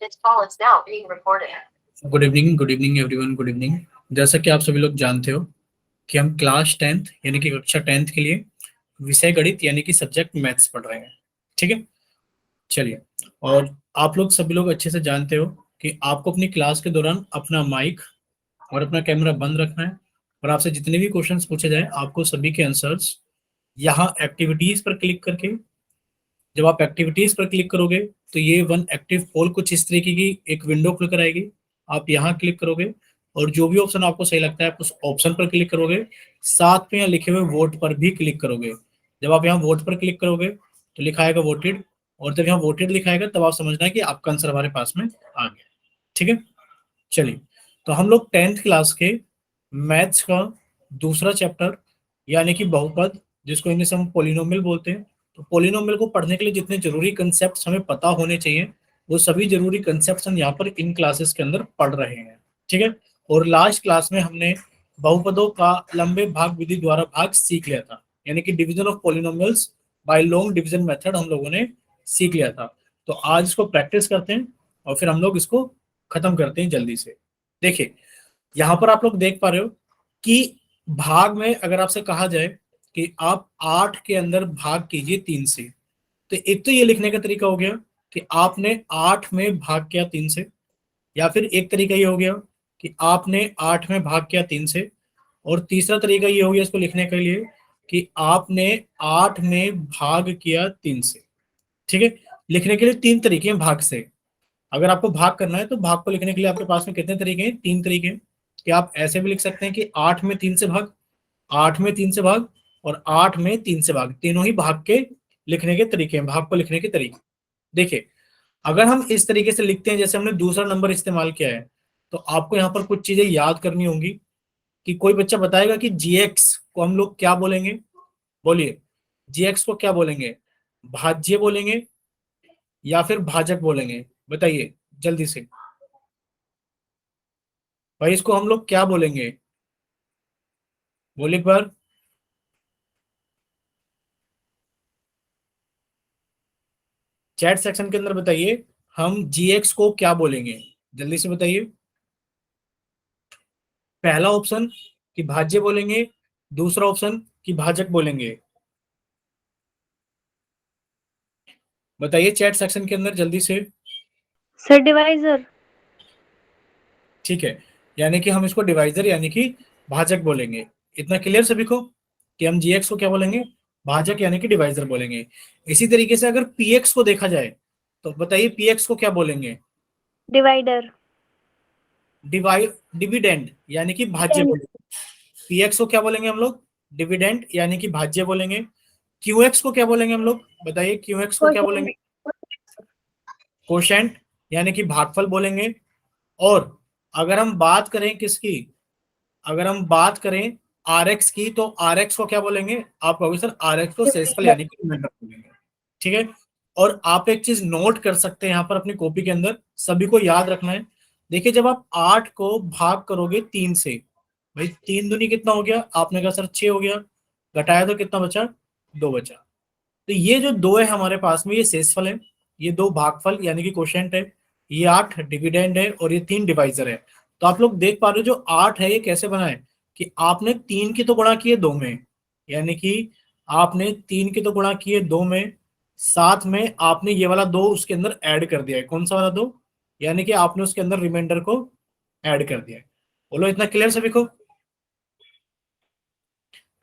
This call is now being recorded. Good evening everyone, good evening. जैसा कि आप सभी लोग जानते हो कि हम क्लास 10th यानी कि कक्षा 10th के लिए विषय गणित यानी कि सब्जेक्ट मैथ्स पढ़ रहे हैं। ठीक है, चलिए। और आप लोग सभी लोग अच्छे से जानते हो कि आपको अपनी क्लास के दौरान अपना माइक और अपना कैमरा बंद रखना है, और आपसे जितने भी क्वेश्चंस पूछे जाए आपको सभी के आंसर्स यहाँ एक्टिविटीज पर क्लिक करके, जब आप एक्टिविटीज पर क्लिक करोगे तो ये वन एक्टिव पोल कुछ इस तरीके की एक विंडो खुल कर आएगी। आप यहाँ क्लिक करोगे और जो भी ऑप्शन आपको सही लगता है आप उस ऑप्शन पर क्लिक करोगे। साथ में यहाँ लिखे हुए वोट पर भी क्लिक करोगे। जब आप यहाँ वोट पर क्लिक करोगे तो लिखा आएगा वोटेड, और जब यहाँ वोटेड लिखाएगा तब आप समझना है कि आपका आंसर हमारे पास में आ गया। ठीक है, चलिए। तो हम लोग 10th क्लास के मैथ्स का दूसरा चैप्टर यानी कि बहुपद, जिसको इंग्लिश में हम पोलिनोमियल बोलते हैं, तो पोलिनोमियल को पढ़ने के लिए जितने जरूरी कंसेप्ट हमें पता होने चाहिए वो सभी जरूरी कंसेप्ट हम यहाँ पर इन क्लासेस के अंदर पढ़ रहे हैं। ठीक है, और लास्ट क्लास में हमने बहुपदों का लंबे भाग विधि द्वारा भाग सीख लिया था, यानी कि division of polynomials by long division method हम लोगों ने सीख लिया था। तो आज इसको प्रैक्टिस करते हैं और फिर हम लोग इसको खत्म करते हैं जल्दी से। देखिए, यहाँ पर आप लोग देख पा रहे हो कि भाग में अगर आपसे कहा जाए कि आप 8 के अंदर भाग कीजिए 3 से, तो एक तो ये लिखने का तरीका हो गया कि आपने 8 में भाग किया 3 से, या फिर एक तरीका ये हो गया कि आपने 8 में भाग किया 3 से, और तीसरा तरीका ये हो गया इसको लिखने के लिए कि आपने 8 में भाग किया 3 से। ठीक है, लिखने के लिए 3 तरीके हैं भाग से। अगर आपको भाग करना है तो भाग को लिखने के लिए आपके पास में कितने तरीके हैं? 3 तरीके हैं। कि आप ऐसे भी लिख सकते हैं कि 8 में 3 से भाग, 8 में 3 से भाग और 8 में 3 से भाग, तीनों ही भाग के लिखने के तरीके हैं, भाग को लिखने के तरीके। देखिए, अगर हम इस तरीके से लिखते हैं जैसे हमने दूसरा नंबर इस्तेमाल किया है, तो आपको यहाँ पर कुछ चीजें याद करनी होंगी। कि कोई बच्चा बताएगा कि जीएक्स को हम लोग क्या बोलेंगे? बोलिए, जीएक्स को क्या बोलेंगे? भाज्य बोलेंगे या फिर भाजक बोलेंगे? बताइए जल्दी से भाई, इसको हम लोग क्या बोलेंगे? बोलिए पर। चैट सेक्शन के अंदर बताइए, हम जीएक्स को क्या बोलेंगे? जल्दी से बताइए। पहला ऑप्शन कि भाज्य बोलेंगे, दूसरा ऑप्शन कि भाजक बोलेंगे। बताइए चैट सेक्शन के अंदर जल्दी से। Sir divisor. ठीक है, यानी कि हम इसको डिवाइजर यानी कि भाजक बोलेंगे। इतना क्लियर सभी को कि हम जीएक्स को क्या बोलेंगे? भाजक यानी कि डिवाइजर बोलेंगे। इसी तरीके से अगर पीएक्स को देखा जाए तो बताइए पीएक्स को क्या बोलेंगे? डिवाइडर। डिविडेंड यानी कि भाज्य बोलेंगे। पीएक्स को क्या बोलेंगे हम लोग? डिविडेंड यानी कि भाज्य बोलेंगे। क्यूएक्स को क्या बोलेंगे हम लोग? बताइए क्यूएक्स को क्या बोलेंगे? कोशेंट यानी कि भागफल बोलेंगे। और अगर हम बात करें किसकी, अगर हम बात करें आरएक्स की, तो आरएक्स को क्या बोलेंगे? आप कहोगे सर आरएक्स को शेषफल यानी कि रिमाइंडर बोलेंगे। ठीक है, और आप एक चीज नोट कर सकते हैं यहाँ पर अपनी कॉपी के अंदर, सभी को याद रखना है। देखिए, जब आप 8 को भाग करोगे 3 से, भाई 3 दूनी कितना हो गया? आपने कहा सर 6 हो गया, घटाया तो कितना बचा? 2 बचा। तो ये जो 2 है हमारे पास में, ये शेषफल है, ये 2 भागफल यानी कि क्वोशिएंट है, ये 8 डिविडेंड है और ये 3 डिवाइजर है। तो आप लोग देख पा रहे हो जो 8 है ये कैसे बना है कि आपने 3 की तो गुणा किए 2 में, यानी कि आपने 3 की तो गुणा किए 2 में, साथ में आपने ये वाला 2 उसके अंदर ऐड कर दिया है। कौन सा वाला 2? यानी कि आपने उसके अंदर रिमाइंडर को ऐड कर दिया है। बोलो इतना क्लियर सभी को?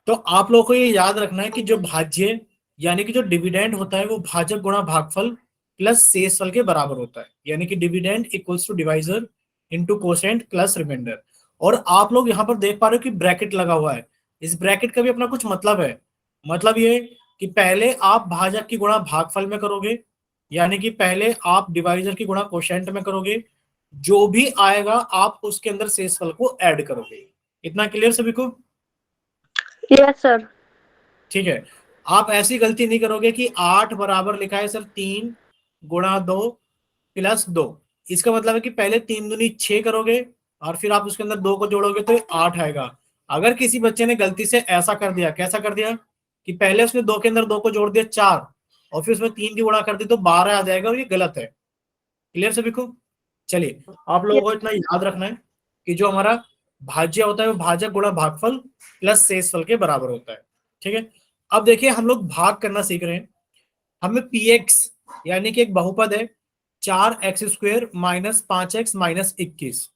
तो आप लोगों को ये याद रखना है कि जो भाज्य यानी कि जो डिविडेंड होता है वो भाजक गुणा भागफल प्लस शेषफल के बराबर होता है, यानी कि dividend equals to divisor into quotient plus remainder. और आप लोग यहाँ पर देख पा रहे हो कि ब्रैकेट लगा हुआ है। इस ब्रैकेट का भी अपना कुछ मतलब है। मतलब ये कि पहले आप भाजक की गुणा भागफल में करोगे, यानी कि पहले आप डिवाइजर की गुणा कोशेंट में करोगे, जो भी आएगा आप उसके अंदर शेषफल को ऐड करोगे। इतना क्लियर सभी को? Yes sir. ठीक है, आप ऐसी गलती नहीं करोगे कि 8 बराबर लिखा है सर 3 गुणा 2 प्लस 2। इसका मतलब है कि पहले 3 दूनी 6 करोगे और फिर आप उसके अंदर 2 को जोड़ोगे तो 8 आएगा। अगर किसी बच्चे ने गलती से ऐसा कर दिया, कैसा कर दिया कि पहले उसने 2 के अंदर 2 को जोड़ दिया 4 और फिर उसमें 3 की गुणा कर दी तो 12 आ जाएगा, और ये गलत है। क्लियर सभी को? चलिए, आप लोगों को इतना याद रखना है कि जो हमारा भाज्य होता है वो भाजक गुणा भागफल प्लस शेषफल के बराबर होता है। ठीक है, अब देखिए हम लोग भाग करना सीख रहे हैं। हमें px यानी कि एक बहुपद है 4x² माइनस 5x माइनस 21,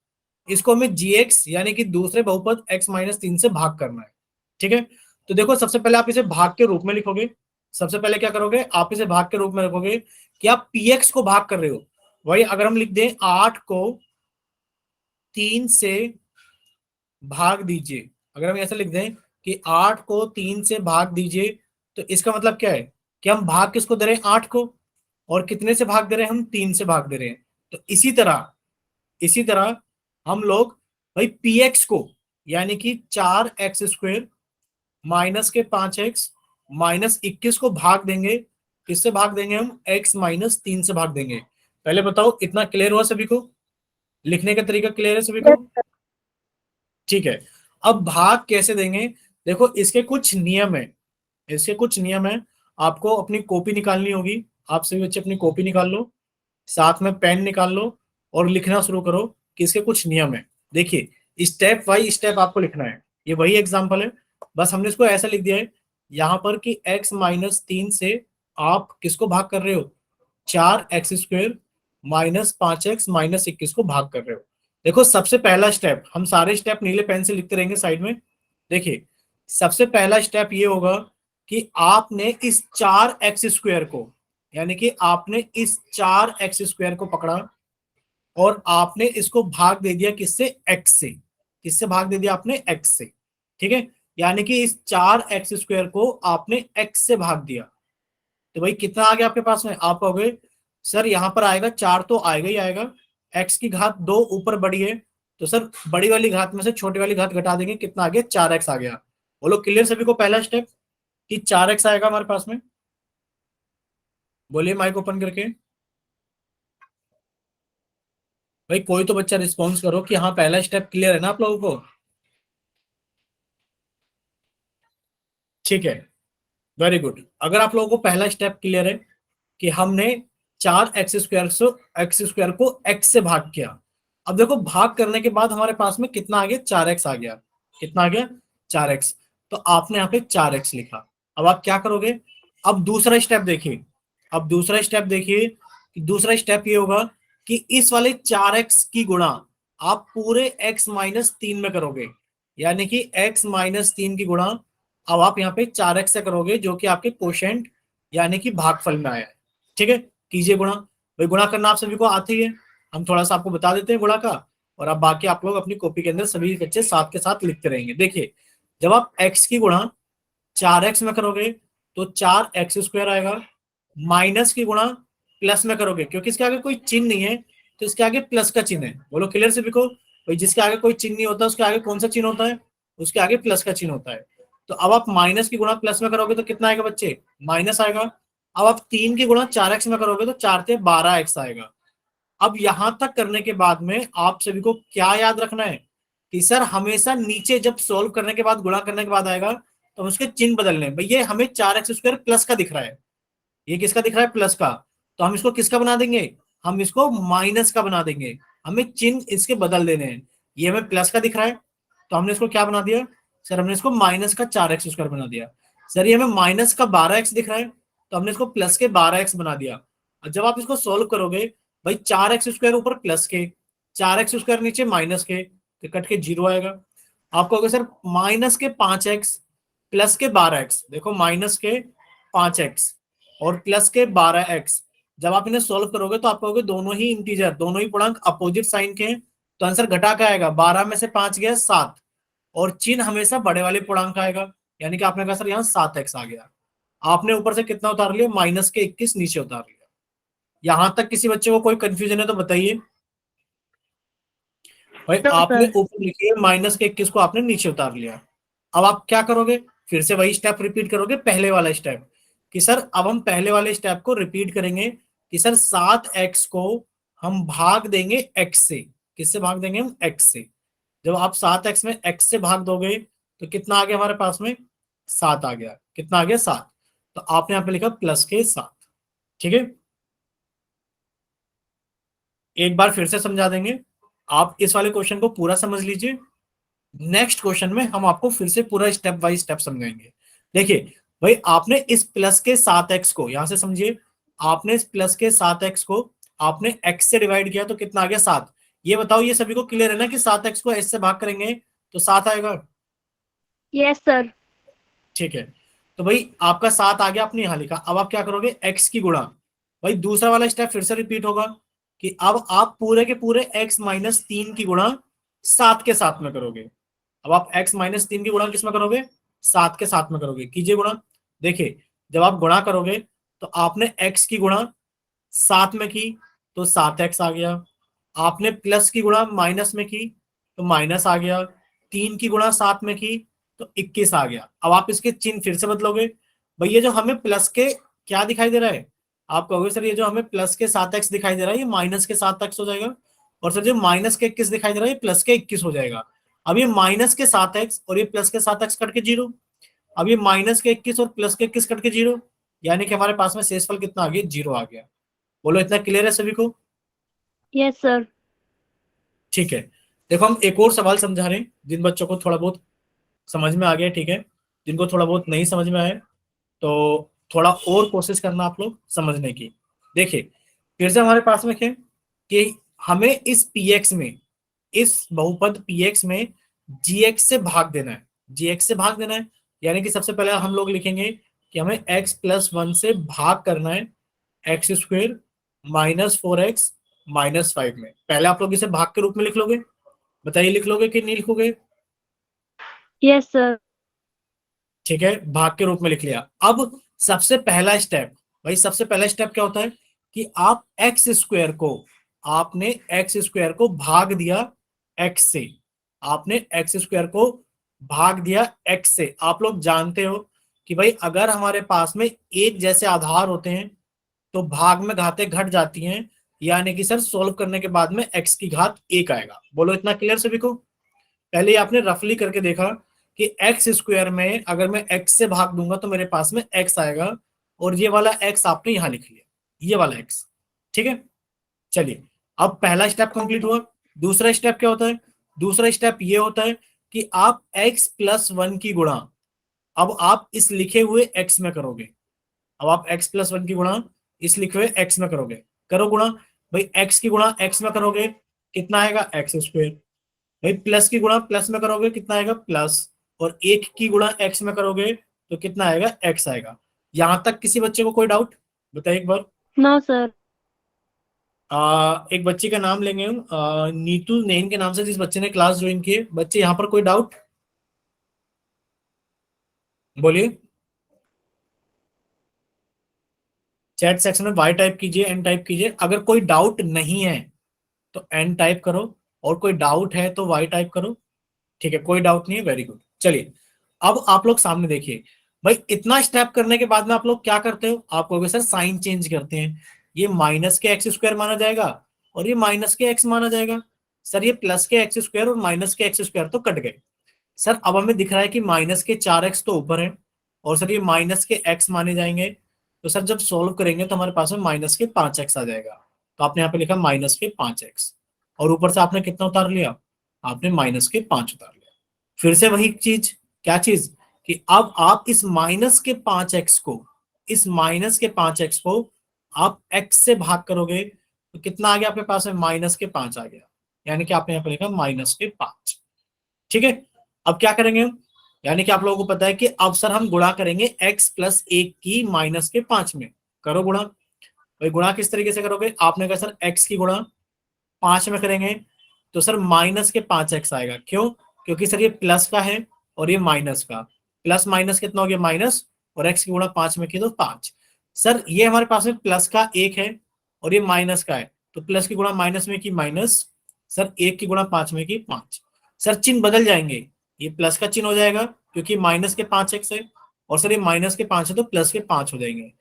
इसको हमें gx यानी कि दूसरे बहुपद x माइनस 3 से भाग करना है। ठीक है, तो देखो सबसे पहले आप इसे भाग के रूप में लिखोगे। सबसे पहले क्या करोगे, आप इसे भाग के रूप में रखोगे कि आप px को भाग कर रहे हो। वही अगर हम लिख दें 8 को 3 से भाग दीजिए, अगर हम ऐसे लिख दें कि 8 को 3 से भाग दीजिए, तो इसका मतलब क्या है कि हम भाग किसको दे रहे हैं, 8 को, और कितने से भाग दे रहे हैं, हम 3 से भाग दे रहे हैं। तो इसी तरह हम लोग भाई px को यानी कि 4x² माइनस के 5x माइनस 21 को भाग देंगे, किससे भाग देंगे, हम x माइनस 3 से भाग देंगे। पहले बताओ इतना क्लियर हुआ सभी को, लिखने का तरीका क्लियर है सभी को? ठीक है, अब भाग कैसे देंगे, देखो इसके कुछ नियम है, इसके कुछ नियम है। आपको अपनी कॉपी निकालनी होगी, आप सभी बच्चे अपनी कॉपी निकाल लो, साथ में पेन निकाल लो और लिखना शुरू करो कि इसके कुछ नियम है। देखिए स्टेप बाई स्टेप आपको लिखना है। ये वही एग्जांपल है, बस हमने इसको ऐसा लिख दिया है यहाँ पर कि x माइनस 3 से आप किसको भाग कर रहे हो, 4x² माइनस 5x माइनस 21 को भाग कर रहे हो। देखो सबसे पहला स्टेप, हम सारे स्टेप नीले पेन से लिखते रहेंगे साइड में। देखिए सबसे पहला स्टेप ये होगा कि आपने इस 4x² को यानी कि आपने इस 4x² को पकड़ा और आपने इसको भाग दे दिया किससे, x से। किससे भाग दे दिया आपने, x से। ठीक है, यानी कि इस 4x² को आपने x से भाग दिया, तो भाई कितना आ गया आपके पास में, आप कहोगे सर यहाँ पर आएगा 4 तो आएगा ही आएगा, x की घात 2 ऊपर बड़ी है, तो सर बड़ी वाली घात में से छोटी वाली घात घटा देंगे, कितना आ गया, 4x आ गया। बोलो क्लियर सभी को पहला स्टेप कि 4x आएगा हमारे पास में? बोलिए माइक ओपन करके, भाई कोई तो बच्चा रिस्पॉन्स करो कि हाँ पहला स्टेप क्लियर है ना आप लोगों को? ठीक है, वेरी गुड। अगर आप लोगों को पहला स्टेप क्लियर है कि हमने 4x² को x से भाग किया, अब देखो भाग करने के बाद हमारे पास में कितना आ गया, 4x आ गया। कितना आ गया, 4x। तो आपने यहाँ पे 4x लिखा। अब आप क्या करोगे, अब दूसरा स्टेप देखिए, अब दूसरा स्टेप देखिए कि दूसरा स्टेप ये होगा कि इस वाले 4x की गुणा आप पूरे x माइनस 3 में करोगे, यानी कि x माइनस 3 की गुणा अब आप यहाँ पे 4x से करोगे, जो कि आपके कोशेंट यानी कि भागफल में आया है। ठीक है, कीजिए गुणा। भाई गुणा करना आप सभी को आती है, हम थोड़ा सा आपको बता देते हैं गुणा का, और अब बाकी आप लोग अपनी कॉपी के अंदर सभी बच्चे साथ के साथ लिखते रहेंगे। देखिए जब आप x की गुणा 4x में करोगे तो 4x² आएगा, माइनस की गुणा प्लस में करोगे, क्योंकि इसके आगे कोई चिन्ह नहीं है तो इसके आगे प्लस का चिन्ह है। बोलो क्लियर सभी को, भाई जिसके आगे कोई चिन्ह नहीं होता उसके आगे कौन सा चिन्ह होता है, उसके आगे प्लस का चिन्ह होता है। तो अब आप माइनस की गुणा प्लस में करोगे तो कितना आएगा बच्चे, माइनस आएगा। अब आप 3 की गुणा 4x में करोगे तो 4×3 = 12x आएगा। अब यहां तक करने के बाद में आप सभी को क्या याद रखना है कि सर हमेशा नीचे जब सोल्व करने के बाद, गुणा करने के बाद आएगा तो हम उसके चिन्ह बदलने हैं। भैया हमें 4x² प्लस का दिख रहा है, ये किसका दिख रहा है, प्लस का, तो हम इसको किसका बना देंगे, हम इसको माइनस का बना देंगे। हमें चिन्ह इसके बदल देने हैं, ये हमें प्लस का दिख रहा है तो हमने इसको क्या बना दिया, सर हमने इसको माइनस का 4x² बना दिया। सर ये हमें माइनस का 12x दिख रहा है तो हमने इसको प्लस के 12x बना दिया। और जब आप इसको सोल्व करोगे, भाई 4x² ऊपर प्लस के, 4x² नीचे माइनस के, तो कट के 0 आएगा। आपको अगर सर माइनस के 5x प्लस के 12x, देखो माइनस के 5x और प्लस के 12x, जब आप इन्हें सोल्व करोगे तो आप कहोगे दोनों ही इंटीजर, दोनों ही पूर्णांक अपोजिट साइन के हैं, तो आंसर घटा का आएगा, 12 में से 5 गया 7, और चिन्ह हमेशा बड़े वाले पूर्णांक का आएगा, यानी कि आपने कहा सर यहाँ 7x आ गया। आपने ऊपर से कितना उतार लिया, माइनस के 21 नीचे उतार लिया। यहां तक किसी बच्चे को कोई कंफ्यूजन है तो बताइए। भाई No, आपने sir. ऊपर लिखिए माइनस के 21 को आपने नीचे उतार लिया। अब आप क्या करोगे, फिर से वही स्टेप रिपीट करोगे, पहले वाला स्टेप, कि सर अब हम पहले वाले स्टेप को रिपीट करेंगे कि सर 7x को हम भाग देंगे x से। किससे भाग देंगे, हम x से। जब आप 7x में x से भाग दोगे तो कितना आ गया हमारे पास में, 7 आ गया। कितना आ गया, 7। तो आपने यहाँ पे लिखा प्लस के 7। ठीक है, एक बार फिर से समझा देंगे, आप इस वाले क्वेश्चन को पूरा समझ लीजिए, नेक्स्ट क्वेश्चन में हम आपको फिर से पूरा स्टेप बाय स्टेप समझाएंगे। देखिए भाई, आपने इस प्लस के 7x को, यहां से समझिए, आपने इस प्लस के 7x को आपने x से डिवाइड किया तो कितना आ गया 7। ये बताओ, ये सभी को क्लियर है ना कि 7x को s से भाग करेंगे तो 7 आएगा? Yes sir. ठीक है, तो भाई आपका 7 आ गया, आपने यहां लिखा। अब आप क्या करोगे, x की गुणा। भाई दूसरा वाला स्टेप फिर से रिपीट होगा कि अब आप पूरे के पूरे x माइनस 3 की गुणा 7 के साथ में करोगे। अब आप x माइनस 3 की गुणा किस में करोगे, 7 के साथ में करोगे। कीजिए गुणा। देखिए जब आप गुणा करोगे तो आपने x की गुणा 7 में की तो 7x आ गया, आपने प्लस की गुणा माइनस में की तो माइनस आ गया, 3 की गुणा 7 में की तो 21 आ गया। अब आप इसके चिन्ह फिर से बदलोगे। भैया जो हमें प्लस के क्या दिखाई दे रहा है, आप कहोगे सर ये जो हमें प्लस के 7x दिखाई दे रहा है ये माइनस के 7x हो जाएगा, और सर जो माइनस के 21 दिखाई दे रहा है ये प्लस के 21 हो जाएगा। अब ये माइनस के 7x और ये प्लस के 7x कट के 0। अब ये माइनस के 21 और प्लस के 21 कट के 0, यानी कि हमारे पास में शेषफल कितना आ गया, 0 आ गया। बोलो इतना क्लियर है सभी को? Yes sir. ठीक है, देखो हम एक और सवाल समझा रहे हैं जिन बच्चों को थोड़ा बहुत समझ में आ गया, ठीक है, जिनको थोड़ा बहुत नहीं समझ में आया तो थोड़ा और कोशिश करना आप लोग समझने की। देखिए फिर से हमारे पास में क्या है कि हमें इस px में, इस बहुपद px में gx से भाग देना है, gx से भाग देना है। यानी कि सबसे पहले हम लोग लिखेंगे कि हमें x प्लस 1 से भाग करना है x square minus 4x minus 5 में। पहले आप लोग इसे भाग के रूप में लिख लोगे, बताइए लिख लोगे कि नहीं लिखोगे? Yes sir. ठीक है, भाग के रूप में लिख लिया। अब सबसे पहला स्टेप, भाई सबसे पहला स्टेप क्या होता है कि आप एक्स स्क्वायर को, आपने एक्स स्क्वायर को भाग दिया एक्स से, आपने एक्स स्क्वायर को भाग दिया एक्स से। आप लोग जानते हो कि भाई अगर हमारे पास में एक जैसे आधार होते हैं तो भाग में घातें घट जाती हैं, यानी कि सर सोल्व करने के बाद में एक्स की घात 1 आएगा। बोलो इतना क्लियर सभी को? पहले ही आपने रफली करके देखा कि एक्स स्क्वायर में अगर मैं एक्स से भाग दूंगा तो मेरे पास में एक्स आएगा, और ये वाला एक्स आपने यहां लिख लिया, ये वाला एक्स। ठीक है, चलिए अब पहला स्टेप कंप्लीट हुआ। दूसरा स्टेप क्या होता है, दूसरा स्टेप ये होता है कि आप x प्लस 1 की गुणा अब आप इस लिखे हुए x में करोगे। अब आप x प्लस 1 की गुणा इस लिखे हुए x में करोगे। करो गुणा। भाई x की गुणा x में करोगे कितना आएगा, एक्स स्क्वायर। भाई प्लस की गुणा प्लस में करोगे कितना आएगा, प्लस। और एक की गुणा एक्स में करोगे तो कितना आएगा, एक्स आएगा। यहां तक किसी बच्चे को कोई डाउट? बताइए एक बार। No sir. एक बच्चे का नाम लेंगे हम, नीतू नैन के नाम से, जिस बच्चे ने क्लास ज्वाइन की है। बच्चे यहाँ पर कोई डाउट बोलिए। चैट सेक्शन में वाई टाइप कीजिए, एन टाइप कीजिए। अगर कोई डाउट नहीं है तो एन टाइप करो, और कोई डाउट है तो वाई टाइप करो। ठीक है, कोई डाउट नहीं है, वेरी गुड। चलिए अब आप लोग सामने देखिए। भाई इतना स्टेप करने के बाद में आप लोग क्या करते हो, आप कहोगे सर साइन चेंज करते हैं, ये माइनस के एक्स स्क्वायर माना जाएगा और ये माइनस के एक्स माना जाएगा। सर ये प्लस के एक्स स्क्वायर और माइनस के एक्स स्क्वायर तो कट गए। सर अब हमें दिख रहा है कि माइनस के 4x तो ऊपर है, और सर ये माइनस के x माने जाएंगे। तो सर जब सोल्व करेंगे तो हमारे पास में माइनस के 5x आ जाएगा। तो आपने यहाँ पे लिखा माइनस के 5x, और ऊपर से आपने कितना उतार लिया, आपने माइनस के 5 उतार लिया। फिर से वही चीज, क्या चीज, कि अब आप इस माइनस के 5x को, इस माइनस के 5x को आप x से भाग करोगे तो कितना आ गया आपके पास में, माइनस के 5 आ गया। यानी कि आपने यहाँ पे लिखा माइनस के 5। ठीक है, अब क्या करेंगे हम, यानी कि आप लोगों को पता है कि अब सर हम गुणा करेंगे x प्लस 1 की माइनस के 5 में। करो गुणा। भाई गुणा किस तरीके से करोगे, आपने कहा सर x की गुणा 5 में करेंगे तो सर माइनस के 5x आएगा। क्यों? क्योंकि सर ये प्लस का है और ये माइनस का, प्लस माइनस कितना हो गया, माइनस, और x की गुणा 5 में की तो 5। सर ये हमारे पास में प्लस का 1 है और ये माइनस का है, तो प्लस की गुणा माइनस में की माइनस, सर 1 की गुणा 5 में की 5। सर चिन्ह बदल जाएंगे, ये प्लस का चिन्ह हो जाएगा क्योंकि माइनस के 5x है, और सर ये माइनस के 5 है तो प्लस के 5 हो जाएंगे।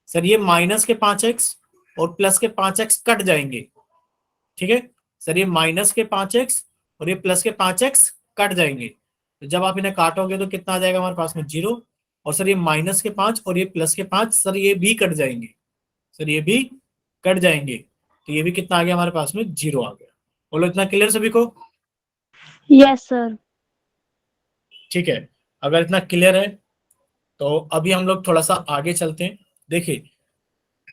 सर ये माइनस के 5x और प्लस के 5x कट जाएंगे। ठीक है, सर ये माइनस के 5x और ये प्लस के 5x कट जाएंगे। तो जब आप इन्हें काटोगे तो कितना आ जाएगा हमारे पास में, 0। और सर ये माइनस के 5 और ये प्लस के 5, सर ये भी कट जाएंगे, सर ये भी कट जाएंगे। तो ये भी कितना आ गया हमारे पास में, 0 आ गया। बोलो इतना क्लियर सभी को? Yes, sir. ठीक है, अगर इतना क्लियर है तो अभी हम लोग थोड़ा सा आगे चलते हैं। देखिए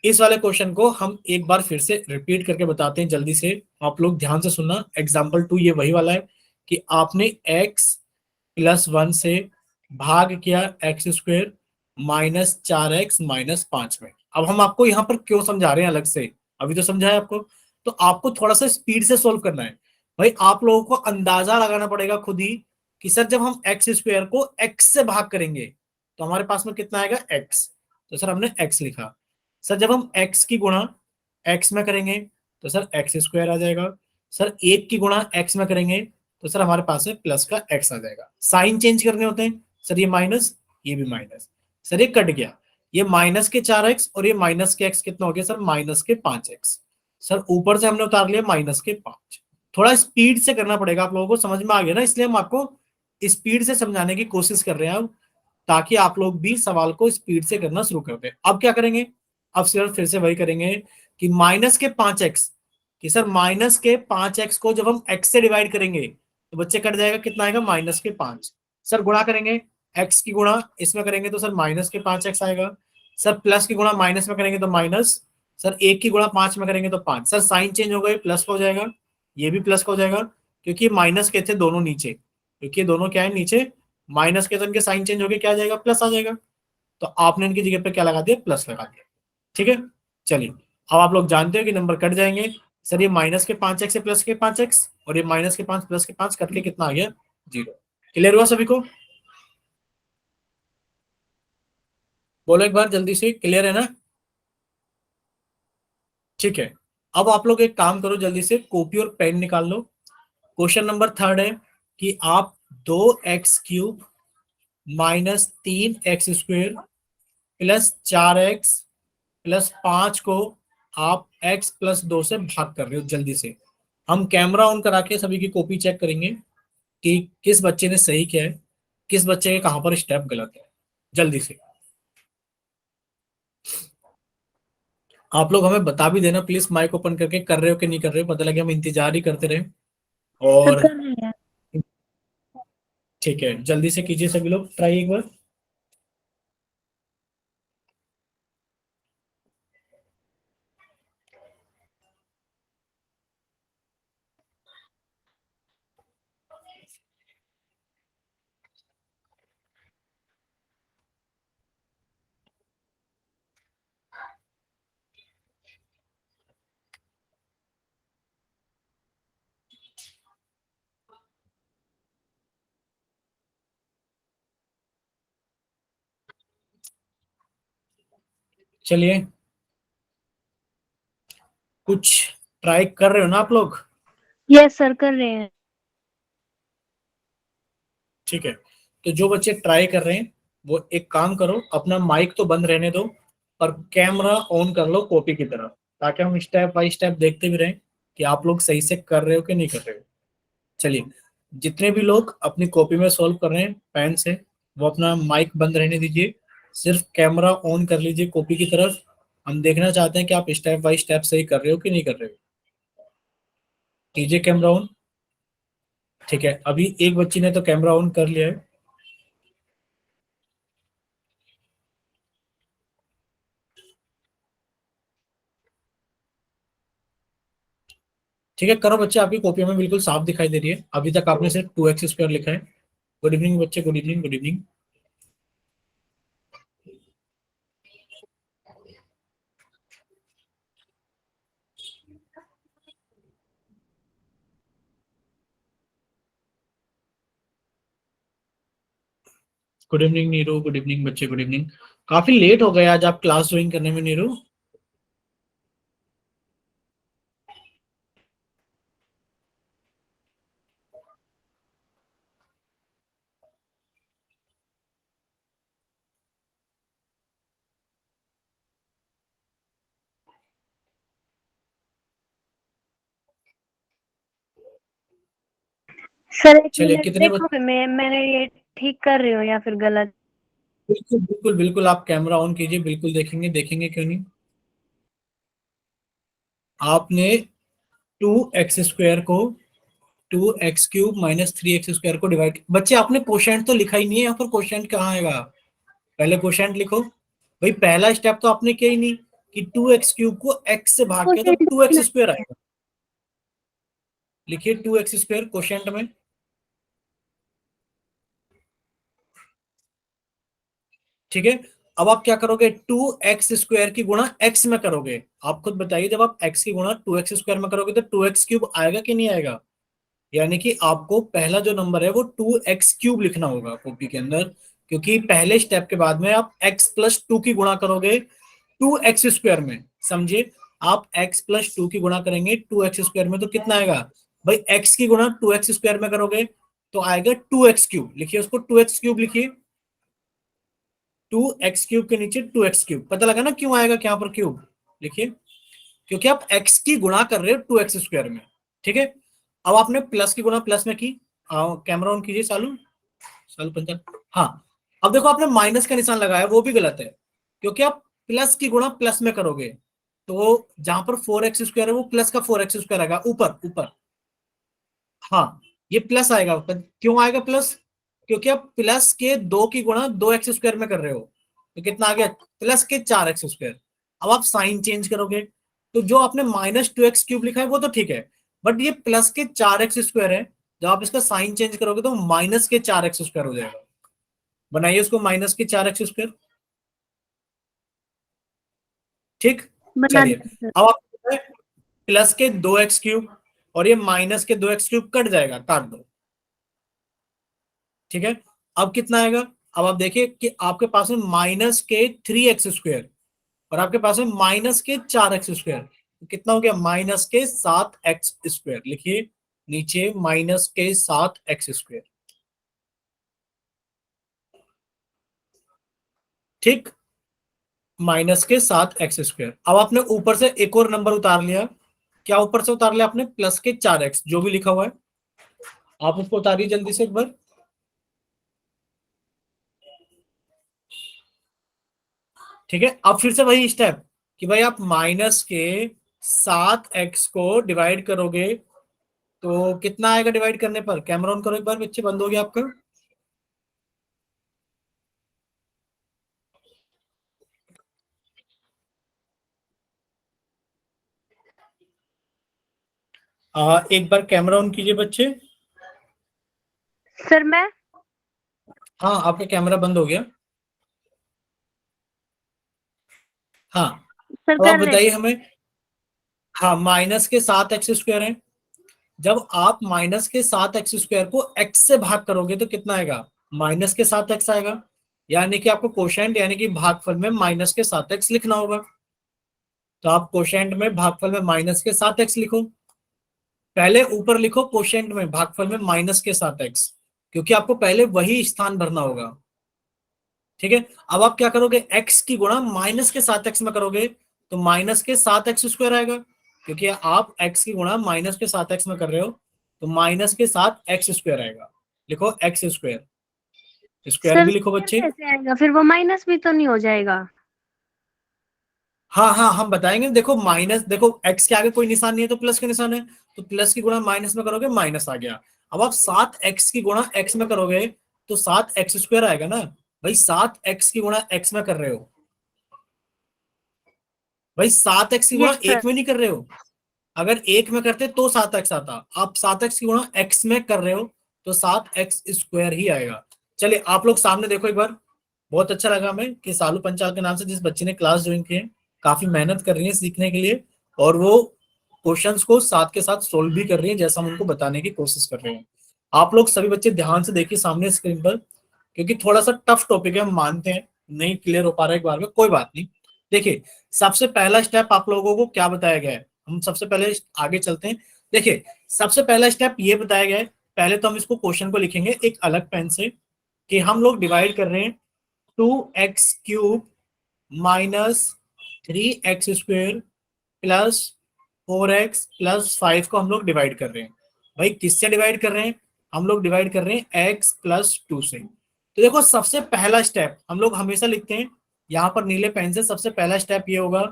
इस वाले क्वेश्चन को हम एक बार फिर से रिपीट करके बताते हैं जल्दी से, आप लोग ध्यान से सुनना। एग्जाम्पल 2 ये वही वाला है कि आपने x+1 से भाग किया x² -4x-5 में। अब हम आपको यहाँ पर क्यों समझा रहे हैं अलग से, अभी तो समझाया आपको, तो आपको थोड़ा सा स्पीड से सोल्व करना है। भाई आप लोगों को अंदाजा लगाना पड़ेगा खुद ही कि सर जब हम x² को x से भाग करेंगे तो हमारे पास में कितना आएगा, x। तो सर हमने x लिखा। सर जब हम x की गुणा x में करेंगे तो सर x² आ जाएगा। सर 1 की गुणा x में करेंगे तो सर हमारे पास में प्लस का x आ जाएगा। साइन चेंज करने होते हैं सर, ये माइनस ये भी माइनस, सर ये कट गया, ये -4x और ये -x कितना हो गया सर, -5x। सर ऊपर से हमने उतार लिया -5। थोड़ा स्पीड से करना पड़ेगा, आप लोगों को समझ में आ गया ना, इसलिए हम आपको स्पीड से समझाने की कोशिश कर रहे हैं अब, ताकि आप लोग भी सवाल को स्पीड से करना शुरू कर दें। अब क्या करेंगे, अब सिर्फ फिर से वही करेंगे कि -5x, कि सर -5x को जब हम x से डिवाइड करेंगे तो बच्चे कट जाएगा, कितना आएगा, -5। सर गुणा करेंगे, x की गुणा इसमें करेंगे तो सर -5x आएगा। सर प्लस की गुणा माइनस में करेंगे तो माइनस, सर 1 की गुणा 5 में करेंगे तो 5। सर साइन चेंज हो गए, प्लस का हो जाएगा, ये भी प्लस का हो जाएगा, क्योंकि माइनस के थे दोनों नीचे, क्योंकि ये दोनों क्या है नीचे, माइनस के तो इनके साइन चेंज हो गए, क्या आ जाएगा, प्लस आ जाएगा। तो आपने इनकी जगह पे क्या लगा दिया, प्लस लगा दिया। ठीक है, चलिए अब आप लोग जानते हो कि नंबर कट जाएंगे। सर ये -5x से +5x और ये -5 +5 कट के कितना आ गया, 0। क्लियर हुआ सभी को? बोलो एक बार जल्दी से, क्लियर है ना? ठीक है, अब आप लोग एक काम करो, जल्दी से कॉपी और पेन निकाल लो। क्वेश्चन नंबर 3 है कि आप 2x³ -3x² +4x +5 को आप x+2 से भाग कर रहे हो। जल्दी से हम कैमरा ऑन करा के सभी की कॉपी चेक करेंगे कि किस बच्चे ने सही किया है, किस बच्चे के कहां पर स्टेप गलत है। जल्दी से आप लोग हमें बता भी देना प्लीज, माइक ओपन करके कर रहे हो कि नहीं कर रहे हो, पता लगे हम इंतजार ही करते रहे। सर और कर रहे हैं। ठीक है, जल्दी से कीजिए सभी लोग ट्राई एक बार। चलिए कुछ ट्राई कर रहे हो ना आप लोग? यस सर कर रहे हैं। ठीक है, तो जो बच्चे ट्राई कर रहे हैं वो एक काम करो, अपना माइक तो बंद रहने दो और कैमरा ऑन कर लो कॉपी की तरफ, ताकि हम स्टेप बाय स्टेप देखते भी रहें कि आप लोग सही से कर रहे हो कि नहीं कर रहे हो। चलिए, जितने भी लोग अपनी कॉपी में सॉल्व कर रहे हैं पेन से, वो अपना माइक बंद रहने दीजिए, सिर्फ कैमरा ऑन कर लीजिए कॉपी की तरफ। हम देखना चाहते हैं कि आप स्टेप बाय स्टेप सही कर रहे हो कि नहीं कर रहे हो। कीजिए कैमरा ऑन। ठीक है, अभी एक बच्ची ने तो कैमरा ऑन कर लिया है। ठीक है, करो बच्चे, आपकी कॉपी में बिल्कुल साफ दिखाई दे रही है, अभी तक आपने सिर्फ 2x² लिखा है। गुड इवनिंग बच्चे, good evening, good evening. Good evening Neeru, good evening बच्चे, गुड इवनिंग। काफी लेट हो गए आज आप क्लास ज्वाइन करने में नीरू। सर एक चलिए मिनट कितने देखो, मैंने ये ठीक कर रही हूँ या फिर गलत। बिल्कुल बिल्कुल बिल्कुल, आप कैमरा ऑन कीजिए, बिल्कुल देखेंगे, देखेंगे क्यों नहीं। आपने 2x² को 2x³ माइनस 3x² को डिवाइड, बच्चे आपने कोशेंट तो लिखा ही नहीं है यहाँ पर, कोशेंट कहाँ आएगा, पहले कोशेंट लिखो भाई, पहला स्टेप तो आपने किया ही नहीं कि 2x³ को x से भाग के तो 2x² आएगा, लिखिए 2x² कोशेंट में, ठीक है। अब आप क्या करोगे, 2x² की गुणा x में करोगे, आप खुद बताइए जब आप x की गुणा 2x² में करोगे तो 2x³ आएगा कि नहीं आएगा, यानी कि आपको पहला जो नंबर है वो 2x³ लिखना होगा कॉपी के अंदर, क्योंकि पहले स्टेप के बाद में आप x+2 की गुणा करोगे 2x² में, समझिए, आप x+2 की गुणा करेंगे 2x² में तो कितना आएगा भाई, x की गुणा 2x² में करोगे तो आएगा 2x³, लिखिए उसको 2x³ लिखिए, 2x³ के नीचे 2x³, पता लगा ना क्यों आएगा यहाँ पर क्यूब, लिखिए क्योंकि आप x की गुणा कर रहे हो 2x² में, ठीक है। अब आपने प्लस की गुणा प्लस में की, कैमरा ऑन कीजिए चालू, चालू पंचायत, हाँ। अब देखो आपने माइनस का निशान लगाया, वो भी गलत है, क्योंकि आप प्लस की गुणा प्लस में करोगे तो जहां पर 4x² है वो प्लस का 4x² आएगा, ऊपर ऊपर, हाँ, ये प्लस आएगा, क्यों आएगा प्लस, क्योंकि आप प्लस के 2 की गुणा 2x² में कर रहे हो, तो कितना आ गया, प्लस के 4x²। अब आप साइन चेंज करोगे तो जो आपने -2x³ लिखा है वो तो ठीक है, बट ये प्लस के 4x² है, जब आप इसका साइन चेंज करोगे तो माइनस के 4x² हो जाएगा, बनाइए उसको माइनस के 4x², ठीक। बना चलिए, दिया सर। अब आप प्लस के 2x³ और ये माइनस के 2x³ कट जाएगा, काट दो, ठीक है। अब कितना आएगा, अब आप देखिए कि आपके पास में -3x² और आपके पास में -4x², तो कितना हो गया, -7x², लिखिए नीचे -7x², ठीक, -7x²। अब आपने ऊपर से एक और नंबर उतार लिया, क्या ऊपर से उतार लिया आपने, +4x जो भी लिखा हुआ है, आप उसको उतारिए जल्दी से एक बार, ठीक है। अब फिर से वही स्टेप कि भाई आप -7x को डिवाइड करोगे तो कितना आएगा, डिवाइड करने पर, कैमरा ऑन करो एक बार बच्चे, बंद हो गया आपका, एक बार कैमरा ऑन कीजिए बच्चे, सर मैं हाँ आपका कैमरा बंद हो गया, हाँ। सर अब आप कर रहे बताइए हैं। हमें, हाँ, -7x² है, जब आप -7x² को x से भाग करोगे तो कितना आएगा, -7x आएगा, यानी कि आपको कोशेंट यानी कि भागफल में -7x लिखना होगा, तो आप कोशेंट में भागफल में -7x लिखो, पहले ऊपर लिखो कोशेंट में भागफल में -7x, क्योंकि आपको पहले वही स्थान भरना होगा, ठीक है। अब आप क्या करोगे, x की गुणा -7x में करोगे तो -7x² आएगा, क्योंकि आप x की गुणा -7x में कर रहे हो तो -7x² आएगा, लिखो x², स्क्वायर सर भी लिखो स्क्वायर बच्चे, कैसे आएगा, फिर वो माइनस भी तो नहीं हो जाएगा। हाँ हाँ हम बताएंगे, देखो माइनस, देखो x के आगे कोई निशान नहीं है तो प्लस का निशान है, तो प्लस की गुणा माइनस में करोगे माइनस आ गया, अब आप 7x की गुणा x में करोगे तो 7x² आएगा ना, भाई 7x की गुणा x में कर रहे हो, भाई 7x की गुणा यस सर। एक में नहीं कर रहे हो, अगर एक में करते तो 7x आता, आप 7x की गुणा x में कर रहे हो तो 7x² ही आएगा। चलिए आप लोग सामने देखो एक बार, बहुत अच्छा लगा हमें कि सालू पंचाल के नाम से जिस बच्चे ने क्लास ज्वाइन की है, काफी मेहनत कर रही है सीखने के लिए, और वो क्वेश्चंस को साथ के साथ सोल्व भी कर रही है जैसा हम उनको बताने की कोशिश कर रहे हैं। आप लोग सभी बच्चे ध्यान से देखिए सामने स्क्रीन पर, क्योंकि थोड़ा सा टफ टॉपिक है, हम मानते हैं नहीं क्लियर हो पा रहा है एक बार में, कोई बात नहीं। देखिए सबसे पहला स्टेप आप लोगों को क्या बताया गया है, हम सबसे पहले आगे चलते हैं। देखिए सबसे पहला स्टेप ये बताया गया है, पहले तो हम इसको क्वेश्चन को लिखेंगे एक अलग पेन से, कि हम लोग डिवाइड कर रहे हैं 2x³ -3x² +4x +5 को हम लोग डिवाइड कर रहे हैं, भाई किससे डिवाइड कर रहे हैं, हम लोग डिवाइड कर रहे हैं x+2 से। तो देखो सबसे पहला स्टेप हम लोग हमेशा लिखते हैं यहाँ पर नीले पेन से, सबसे पहला स्टेप ये होगा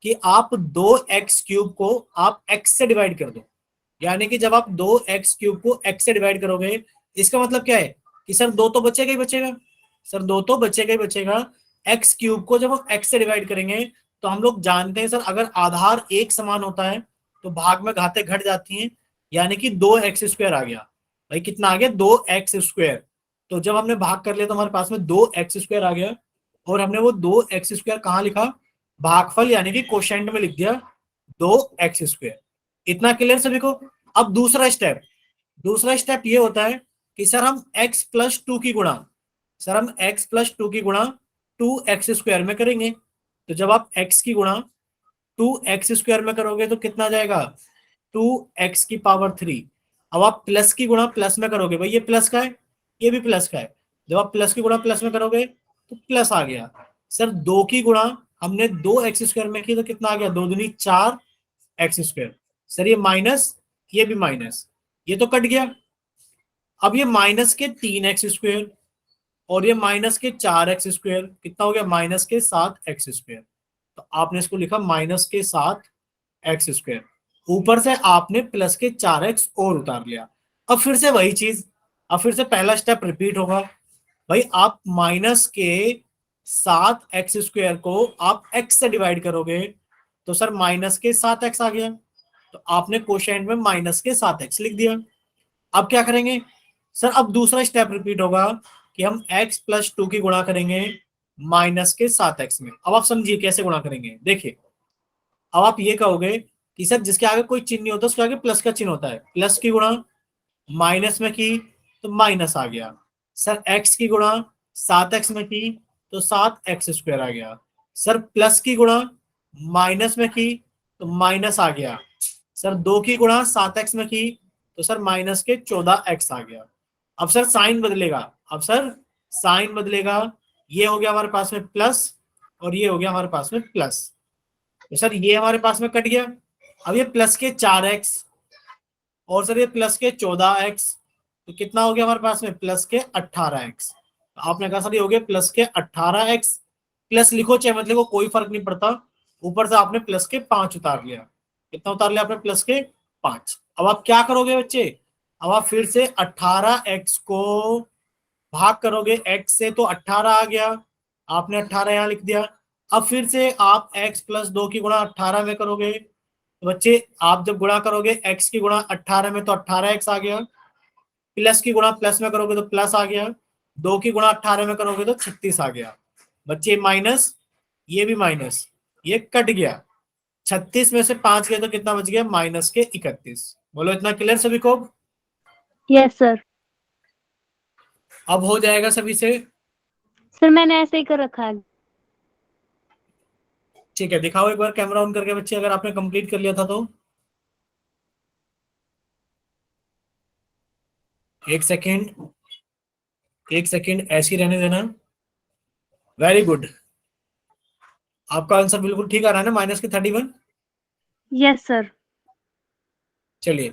कि आप 2x³ को आप x से डिवाइड कर दो। यानी कि जब आप 2x³ को x से डिवाइड करोगे, इसका मतलब क्या है कि सर दो तो बचेगा ही बचेगा, सर दो तो बचेगा ही बचेगा। x³ को जब हम x से डिवाइड करेंगे तो हम लोग जानते हैं सर, अगर आधार एक समान होता है तो भाग में घातें घट जाती हैं, यानी कि 2x² आ गया। भाई कितना आ गया? 2x²। तो जब हमने भाग कर लिया तो हमारे पास में 2x² आ गया, और हमने वो 2x² कहाँ लिखा? भागफल यानी कि कोशेंट में लिख दिया 2x²। इतना क्लियर सभी को? अब दूसरा स्टेप ये होता है कि सर हम x+2 की गुणा, सर हम x+2 की गुणा 2x² में करेंगे। तो जब आप x की गुणा 2x² में करोगे तो कितना आ जाएगा? 2x⁻³ अब आप प्लस की गुणा प्लस में करोगे, भाई ये प्लस का है, ये भी प्लस का है। जब आप प्लस की गुणा प्लस में करोगे तो प्लस आ गया। सर दो की गुणा हमने 2x² में की तो कितना आ गया? 2 दूनी 4x²। सर ये माइनस, ये भी माइनस, ये तो कट गया। अब ये माइनस के 3x² और ये माइनस के 4x², कितना हो गया? माइनस के 7x²। तो आपने इसको लिखा माइनस के 7x²। ऊपर से आपने प्लस के 4x और उतार लिया। अब फिर से वही चीज, अब फिर से पहला स्टेप रिपीट होगा। भाई आप माइनस के 7x² को आप x से डिवाइड करोगे तो सर माइनस के 7x आ गया, तो आपने कोशेंट में माइनस के 7x लिख दिया। अब क्या करेंगे सर? अब दूसरा स्टेप रिपीट होगा कि हम x+2 की गुणा करेंगे माइनस के 7x में। अब आप समझिए कैसे गुणा करेंगे, देखिए। अब आप ये कहोगे कि सर जिसके आगे कोई चिन्ह नहीं होता उसके आगे प्लस का चिन्ह होता है, प्लस की गुणा माइनस में की तो माइनस आ गया। सर x की गुणा 7x में की तो 7x² आ गया। सर प्लस की गुणा माइनस में की तो माइनस आ गया। सर 2 की गुणा 7x में की तो सर माइनस के 14x आ गया। अब सर साइन बदलेगा, अब सर साइन बदलेगा, ये हो गया हमारे पास में प्लस और ये हो गया हमारे पास में प्लस। तो सर ये हमारे पास में कट गया। अब ये प्लस के 4x और सर ये प्लस के 14x, तो कितना हो गया हमारे पास में? प्लस के 18x। तो आपने कहा सर ये हो गया प्लस के 18x। प्लस लिखो चाहे मत लिखो कोई फर्क नहीं पड़ता, ऊपर से आपने प्लस के 5 उतार लिया। कितना उतार लिया आपने? प्लस के 5। अब आप क्या करोगे बच्चे? अब आप फिर से 18x को भाग करोगे x से, तो 18 आ गया, आपने 18 यहां लिख दिया। अब फिर से आप x+2 की गुणा 18 में करोगे, तो बच्चे आप जब गुणा करोगे x की गुणा 18 में तो 18x आ गया। प्लस की गुणा प्लस में करोगे तो प्लस आ गया। 2 की गुणा 18 में करोगे तो 36 आ गया। बच्चे माइनस, ये भी माइनस, ये कट गया। 36 में से 5 गया तो कितना बच गया? माइनस के 31। बोलो इतना क्लियर सभी को? Yes sir. अब हो जाएगा सभी से? सर मैंने ऐसे ही कर रखा है। ठीक है, दिखाओ एक बार कैमरा ऑन करके बच्चे, अगर आपने कंप्लीट कर लिया था तो। एक सेकेंड, एक सेकेंड ऐसे ही रहने देना। वेरी गुड, आपका आंसर बिल्कुल ठीक आ रहा है ना, माइनस के 31। Yes sir. चलिए,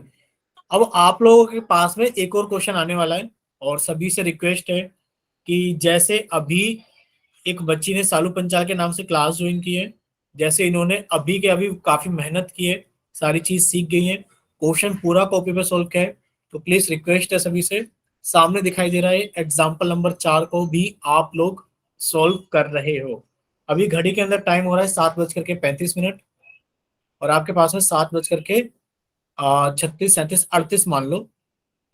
अब आप लोगों के पास में एक और क्वेश्चन आने वाला है, और सभी से रिक्वेस्ट है कि जैसे अभी एक बच्ची ने सालू पंचाल के नाम से क्लास ज्वाइन की है, जैसे इन्होंने अभी के अभी काफी मेहनत की है, सारी चीज सीख गई है, क्वेश्चन पूरा कॉपी पे सोल्व किया है, तो प्लीज रिक्वेस्ट है सभी से, सामने दिखाई दे रहा है एग्जाम्पल नंबर 4 को भी आप लोग सोल्व कर रहे हो। अभी घड़ी के अंदर टाइम हो रहा है 7:35, और आपके पास में 7:36, 37, 38 मान लो,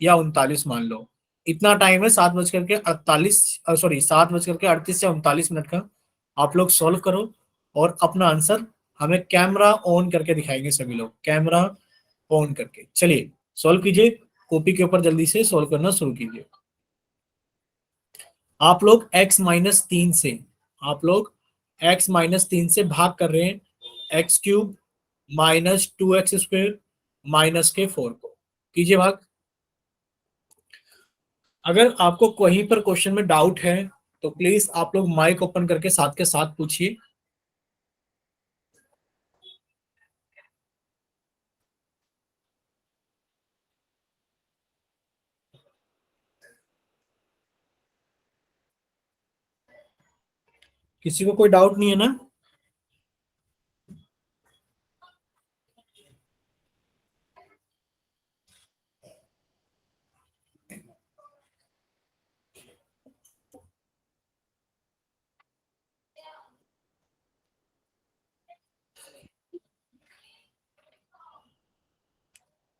या 39 मान लो, इतना टाइम है। 7:48, सॉरी 7:38 या 39 का आप लोग सॉल्व करो, और अपना आंसर हमें कैमरा ऑन करके दिखाएंगे सभी लोग, कैमरा ऑन करके। चलिए सॉल्व कीजिए, कॉपी के ऊपर जल्दी से सॉल्व करना शुरू कीजिए। आप लोग x-3 से, आप लोग x-3 से भाग कर रहे हैं x³ -2x² -4 को, कीजिए भाग। अगर आपको कहीं पर क्वेश्चन में डाउट है तो प्लीज आप लोग माइक ओपन करके साथ के साथ पूछिए। किसी को कोई डाउट नहीं है ना?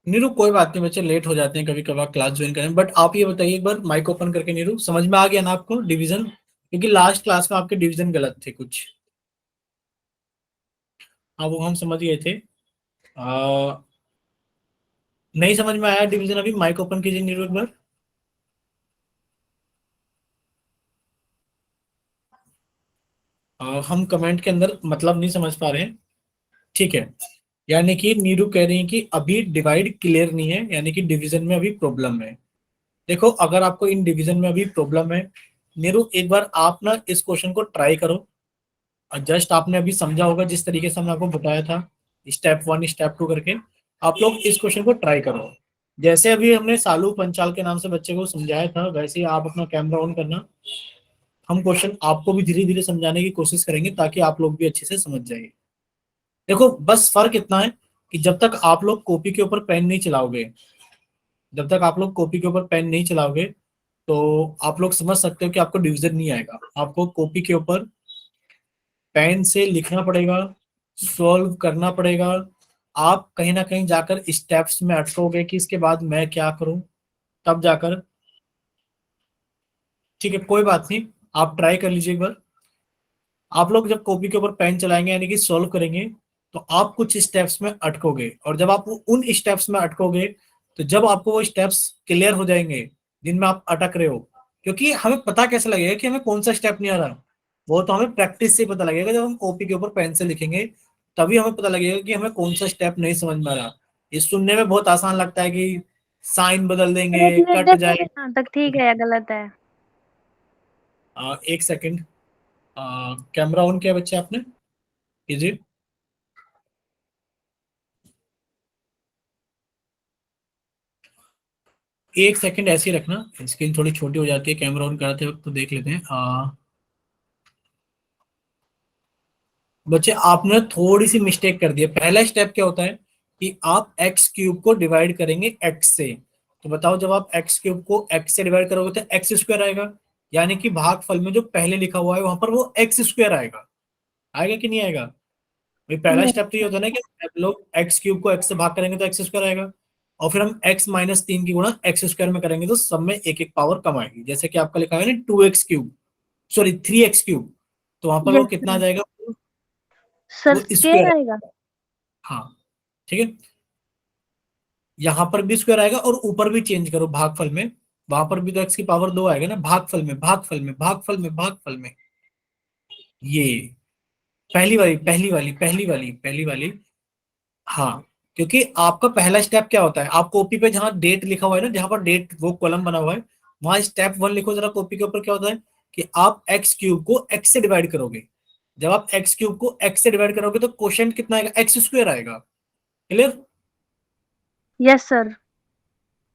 नीरू कोई बात नहीं, बच्चे लेट हो जाते हैं कभी कभार क्लास ज्वाइन करें, बट आप ये बताइए एक बार माइक ओपन करके, नीरू समझ में आ गया ना आपको डिवीजन? क्योंकि लास्ट क्लास में आपके डिवीजन गलत थे कुछ। हाँ वो हम समझ गए थे। आ, नहीं समझ में आया डिवीजन अभी? माइक ओपन कीजिए नीरू एक बार। हम कमेंट के अंदर मतलब नहीं समझ पा रहे हैं। ठीक है, यानी कि नीरू कह रही है कि अभी डिवाइड क्लियर नहीं है, यानी कि डिवीजन में अभी प्रॉब्लम है। देखो अगर आपको इन डिवीजन में अभी प्रॉब्लम है, नीरू एक बार आप ना इस क्वेश्चन को ट्राई करो। जस्ट आपने अभी समझा होगा जिस तरीके से हमने आपको बताया था, स्टेप 1 स्टेप 2 करके। आप लोग इस क्वेश्चन को ट्राई करो, जैसे अभी हमने सालू पंचाल के नाम से बच्चे को समझाया था, वैसे ही आप अपना कैमरा ऑन करना। हम क्वेश्चन आपको भी धीरे धीरे समझाने की कोशिश करेंगे ताकि आप लोग भी अच्छे से समझ जाइए। देखो बस फर्क इतना है कि जब तक आप लोग कॉपी के ऊपर पेन नहीं चलाओगे, जब तक आप लोग कॉपी के ऊपर पेन नहीं चलाओगे, तो आप लोग समझ सकते हो कि आपको डिवीजन नहीं आएगा। आपको कॉपी के ऊपर पेन से लिखना पड़ेगा, सॉल्व करना पड़ेगा। आप कहीं ना कहीं जाकर स्टेप्स में अटकोगे कि इसके बाद मैं क्या करूं, तब जाकर। ठीक है कोई बात नहीं, आप ट्राई कर लीजिए एक बार। आप लोग जब कॉपी के ऊपर पेन चलाएंगे यानी कि सॉल्व करेंगे, तो आप कुछ स्टेप्स में अटकोगे, और जब आप उन स्टेप्स में अटकोगे, तो जब आपको वो स्टेप्स क्लियर हो जाएंगे जिनमें आप अटक रहे हो, क्योंकि हमें पता कैसे लगेगा कि हमें कौन सा स्टेप नहीं आ रहा? वो तो हमें प्रैक्टिस से पता लगेगा, जब हम कॉपी के ऊपर पेन से लिखेंगे तभी हमें पता लगेगा कि हमें कौन सा स्टेप नहीं समझ में आ रहा। ये सुनने में बहुत आसान लगता है कि साइन बदल सर एक देंगे, मिनट कट देखोगे जाएगा। यहाँ तक ठीक है या गलत है? एक सेकंड, कैमरा ऑन किया बच्चे आपने? कीजिए। एक सेकंड ऐसे ही रखना, स्क्रीन थोड़ी छोटी हो जाती है कैमरा ऑन कराते वक्त, तो देख लेते हैं। बच्चे आपने थोड़ी सी मिस्टेक कर दी है। पहला स्टेप क्या होता है कि आप एक्स क्यूब को डिवाइड करेंगे एक्स से। तो बताओ जब आप एक्स क्यूब को एक्स से डिवाइड करोगे तो एक्स स्क्वायर आएगा, यानी कि भागफल में जो पहले लिखा हुआ है वहां पर वो एक्स स्क्वायर आएगा। आएगा कि नहीं आएगा? भाई पहला नहीं स्टेप तो ये होता है ना कि हम लोग एक्स क्यूब को एक्स से भाग करेंगे तो एक्स स्क्वायर आएगा, और फिर हम एक्स माइनस 3 की गुणा एक्स स्क्वायर में करेंगे तो सब में एक एक पावर कम आएगी, जैसे कि आपका लिखा है ना 2x cube, sorry 3x cube. तो वहां पर वो यस कितना आ सर। जाएगा? सर वो स्क्वायर। स्क्वायर आएगा। हाँ ठीक है, यहाँ पर भी स्क्वायर आएगा, और ऊपर भी चेंज करो भागफल में, वहां पर भी तो एक्स की पावर 2 आएगा ना, भागफल में भागफल में भागफल में भागफल में। ये पहली वाली। हाँ, क्योंकि आपका पहला स्टेप क्या होता है, आप कॉपी पे जहां डेट लिखा हुआ है ना, जहां पर डेट वो कॉलम बना हुआ है, वहां स्टेप 1 लिखो जरा कॉपी के ऊपर। क्या होता है कि आप एक्स क्यूब को एक्स से डिवाइड करोगे। जब आप एक्स क्यूब को एक्स से डिवाइड करोगे तो क्वोशिएंट कितना आएगा? एक्स स्क्वायर आएगा। क्लियर? Yes sir.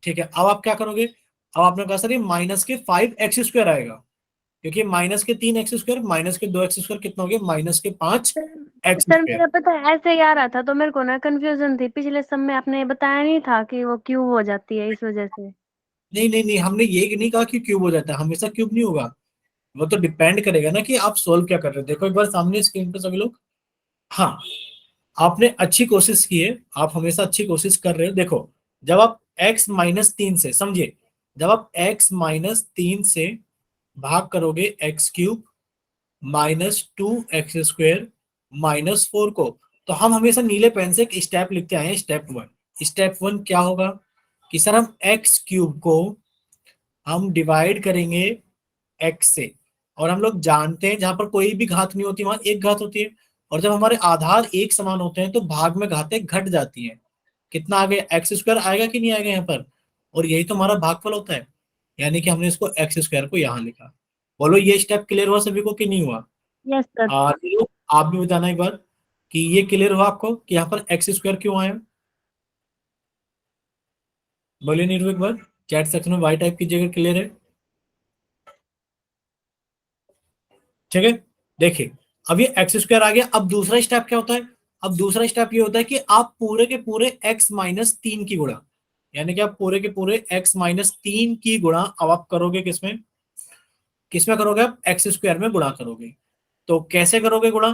ठीक है, अब आप क्या करोगे? अब आपने कहा सर ये माइनस के 5x स्क्वायर आएगा, क्योंकि माइनस के 3x स्क्वायर माइनस के 2x स्क्वायर कितना हो गया? माइनस के 5 सर एक्स सर स्क्वायर। मेरा पता है ऐसे ही आ रहा था तो मेरे को ना कंफ्यूजन थी, पिछले सब में आपने बताया नहीं था कि वो क्यूब हो जाती है इस वजह से। नहीं नहीं नहीं, हमने ये नहीं कहा कि क्यूब हो जाता है, हमेशा क्यूब नहीं होगा। वो तो डिपेंड करेगा ना कि आप सोल्व क्या कर रहे हो। देखो एक बार सामने स्क्रीन पे सभी लोग। हाँ, आपने अच्छी कोशिश की है, आप हमेशा अच्छी कोशिश कर रहे हो। देखो जब आप x-3 से, समझिए, जब आप x-3 से भाग करोगे एक्स क्यूब -2x स्क्वायर -4 को, तो हम हमेशा नीले पेन से एक स्टेप लिखते आए हैं, स्टेप 1। स्टेप 1 क्या होगा कि सर हम एक्स क्यूब को हम डिवाइड करेंगे एक्स से, और हम लोग जानते हैं जहां पर कोई भी घात नहीं होती वहां एक घात होती है, और जब हमारे आधार एक समान होते हैं तो भाग में घातें घट जाती हैं। कितना आ गया? एक्स स्क्वायर आएगा कि नहीं आएगा यहाँ पर? और यही तो हमारा भागफल होता है, यानी कि हमने इसको एक्स स्क्वायर को यहाँ लिखा। बोलो ये स्टेप क्लियर हुआ सभी को कि नहीं हुआ? Yes sir. नीरू, आप भी बताना एक बार कि ये क्लियर हुआ आपको कि यहाँ पर एक्स स्क्वायर क्यों आया? बोलिए नीरू एक बार, चैट सेक्शन में वाई टाइप कीजिएगा क्लियर है। ठीक है, देखिए अब ये एक्स स्क्वायर आ गया। अब दूसरा स्टेप क्या होता है? अब दूसरा स्टेप ये होता है कि आप पूरे के पूरे x-3 की गुणा, यानी कि आप पूरे के पूरे x-3 की गुणा अब आप करोगे किसमें? किसमें करोगे? आप एक्स स्क्वायर में गुणा करोगे। तो कैसे करोगे गुणा?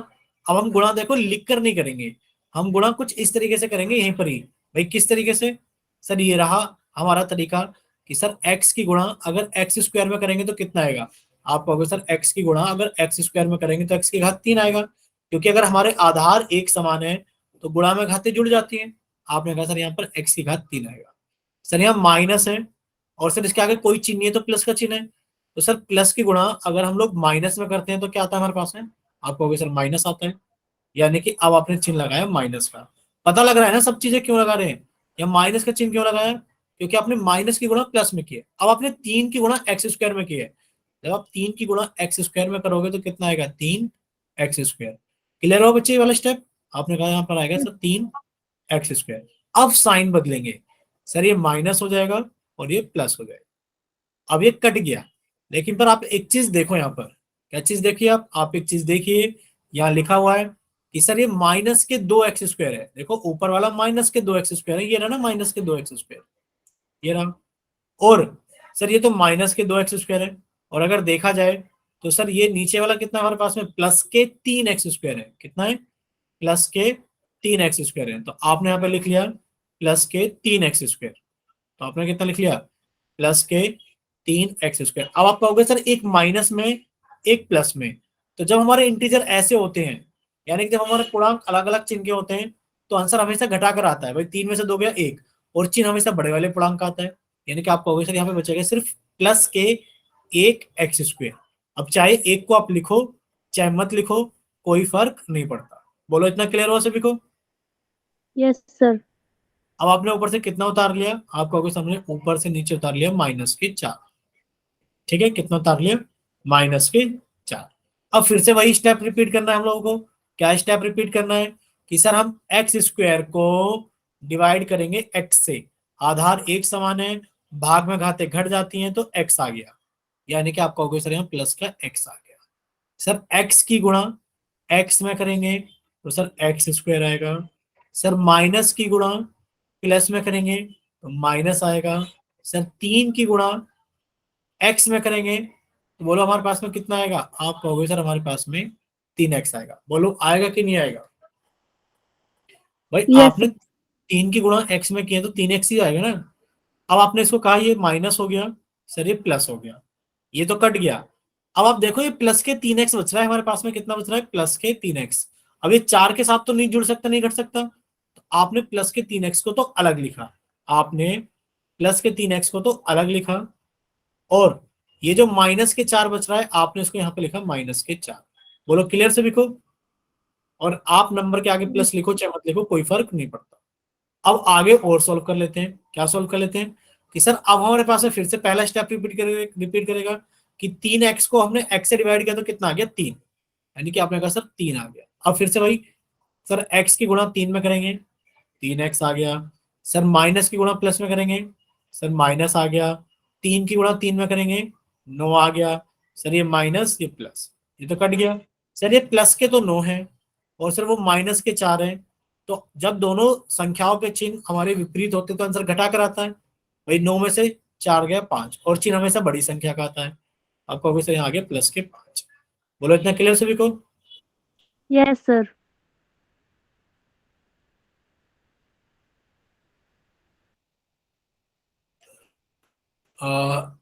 अब हम गुणा देखो लिख कर नहीं करेंगे, हम गुणा कुछ इस तरीके से करेंगे यहीं पर ही। भाई किस तरीके से? सर ये रहा हमारा तरीका कि सर x की गुणा अगर x स्क्वायर में करेंगे तो कितना आएगा। आप कहोगे सर x की गुणा अगर x स्क्वायर में करेंगे तो x की घात 3 आएगा, क्योंकि अगर हमारे आधार एक समान है तो गुणा में घातें जुड़ जाती हैं। आपने कहा सर यहाँ पर x की घात 3 आएगा। सर यहाँ माइनस है और सर इसके आगे कोई चिन्ह नहीं है तो प्लस का चिन्ह है, तो सर प्लस की गुणा अगर हम लोग माइनस में करते हैं तो क्या आता है हमारे पास में। आप कहोगे सर माइनस आता है, यानी कि अब आपने चिन्ह लगाया माइनस का। पता लग रहा है ना सब चीजें क्यों लगा रहे हैं, या माइनस का चिन्ह क्यों लगाया, क्योंकि आपने माइनस की गुणा प्लस में की है। अब आपने 3 की गुणा एक्स स्क्वायर में की है, जब आप 3 की गुणा एक्स स्क्वायर में करोगे तो कितना आएगा 3x²। क्लियर हो बच्चे ये वाला स्टेप। आपने कहा यहाँ पर आएगा सर 3x²। अब साइन बदलेंगे, सर ये माइनस हो जाएगा और ये प्लस हो जाएगा। अब ये कट गया, लेकिन पर आप एक चीज देखो यहाँ पर, क्या चीज देखिए आप एक चीज देखिए, यहाँ लिखा हुआ है कि सर ये माइनस के 2x² है। देखो ऊपर वाला माइनस के 2x² है, ये रहा ना माइनस के 2x², ये रहा। और सर ये तो माइनस के 2x² है, और अगर देखा जाए तो सर ये नीचे वाला कितना हमारे पास में प्लस के 3x² है। कितना है, प्लस के 3x² है। तो आपने यहाँ पे लिख लिया प्लस के 3x²। तो आपने कितना लिख लिया, प्लस के 3x²। अब आप कहोगे सर एक माइनस में एक प्लस में, तो जब हमारे इंटीजर ऐसे होते हैं, यानी कि जब हमारे पूर्णांक अलग अलग चिन्ह के होते हैं तो आंसर हमेशा घटाकर आता है। भाई 3 में से 2 गया 1, और चिन्ह हमेशा बड़े वाले पूर्णांक का आता है, यानी कि आप कहोगे सर यहाँ पे बचेगा सिर्फ प्लस के 1x²। अब चाहे एक को आप लिखो चाहे मत लिखो, कोई फर्क नहीं पड़ता। बोलो इतना क्लियर हो सभी को। Yes sir. अब आपने ऊपर से कितना उतार लिया, आप कहोगे हमने ऊपर से नीचे उतार लिया -4। ठीक है, कितना उतार लिया, -4। अब फिर से वही स्टेप रिपीट करना है हम लोगों को। क्या स्टेप रिपीट करना है कि सर हम x² को डिवाइड करेंगे x से। आधार एक समान है, भाग में घातें घट जाती हैं तो x आ गया, यानी कि आप कहोगे सर यहाँ प्लस का x आ गया। सर x की गुणा x में करेंगे तो सर x² आएगा। सर माइनस की गुणा प्लस में करेंगे तो माइनस आएगा। सर 3 की गुणा x में करेंगे तो बोलो हमारे पास में कितना आएगा। आप कहोगे सर हमारे पास में 3x आएगा। बोलो आएगा कि नहीं आएगा। भाई यस आपने 3 की गुणा x में किया तो 3x ही आएगा ना। अब आपने इसको कहा ये माइनस हो गया, सर ये प्लस हो गया, ये तो कट गया। अब आप देखो ये प्लस के 3x बच रहा है हमारे पास में, कितना बच रहा है प्लस के 3x। अब ये 4 के साथ तो नहीं जुड़ सकता, नहीं घट सकता, तो आपने प्लस के 3x को तो अलग लिखा। आपने प्लस के 3x को तो अलग लिखा, और ये जो -4 बच रहा है आपने इसको यहाँ पे लिखा -4। बोलो क्लियर सभी को। और आप नंबर के आगे प्लस लिखो चाहे मत लिखो, कोई फर्क नहीं पड़ता। अब आगे और सॉल्व कर लेते हैं। क्या सॉल्व कर लेते हैं कि सर अब हमारे पास है, फिर से पहला स्टेप रिपीट करेगा कि 3x को हमने x से डिवाइड किया तो कितना आ गया 3, यानी कि आपने कहा सर 3 आ गया। अब फिर से भाई सर x की गुणा 3 में करेंगे 3x आ गया। सर माइनस की गुणा प्लस में करेंगे, सर माइनस आ गया। 3 की गुणा 3 में करेंगे 9 आ गया। सर ये माइनस ये प्लस, ये तो कट गया। सर ये प्लस के तो 9 है और सर वो -4 है, तो जब दोनों संख्याओं के चिन्ह हमारे विपरीत होते तो आंसर घटा कर आता है। भाई 9 में से 4 गया 5, और चिन्ह हमेशा बड़ी संख्या का आता है। आपको अभी से यहाँ आ गया प्लस के 5। बोलो इतना क्लियर सभी को। Yes sir.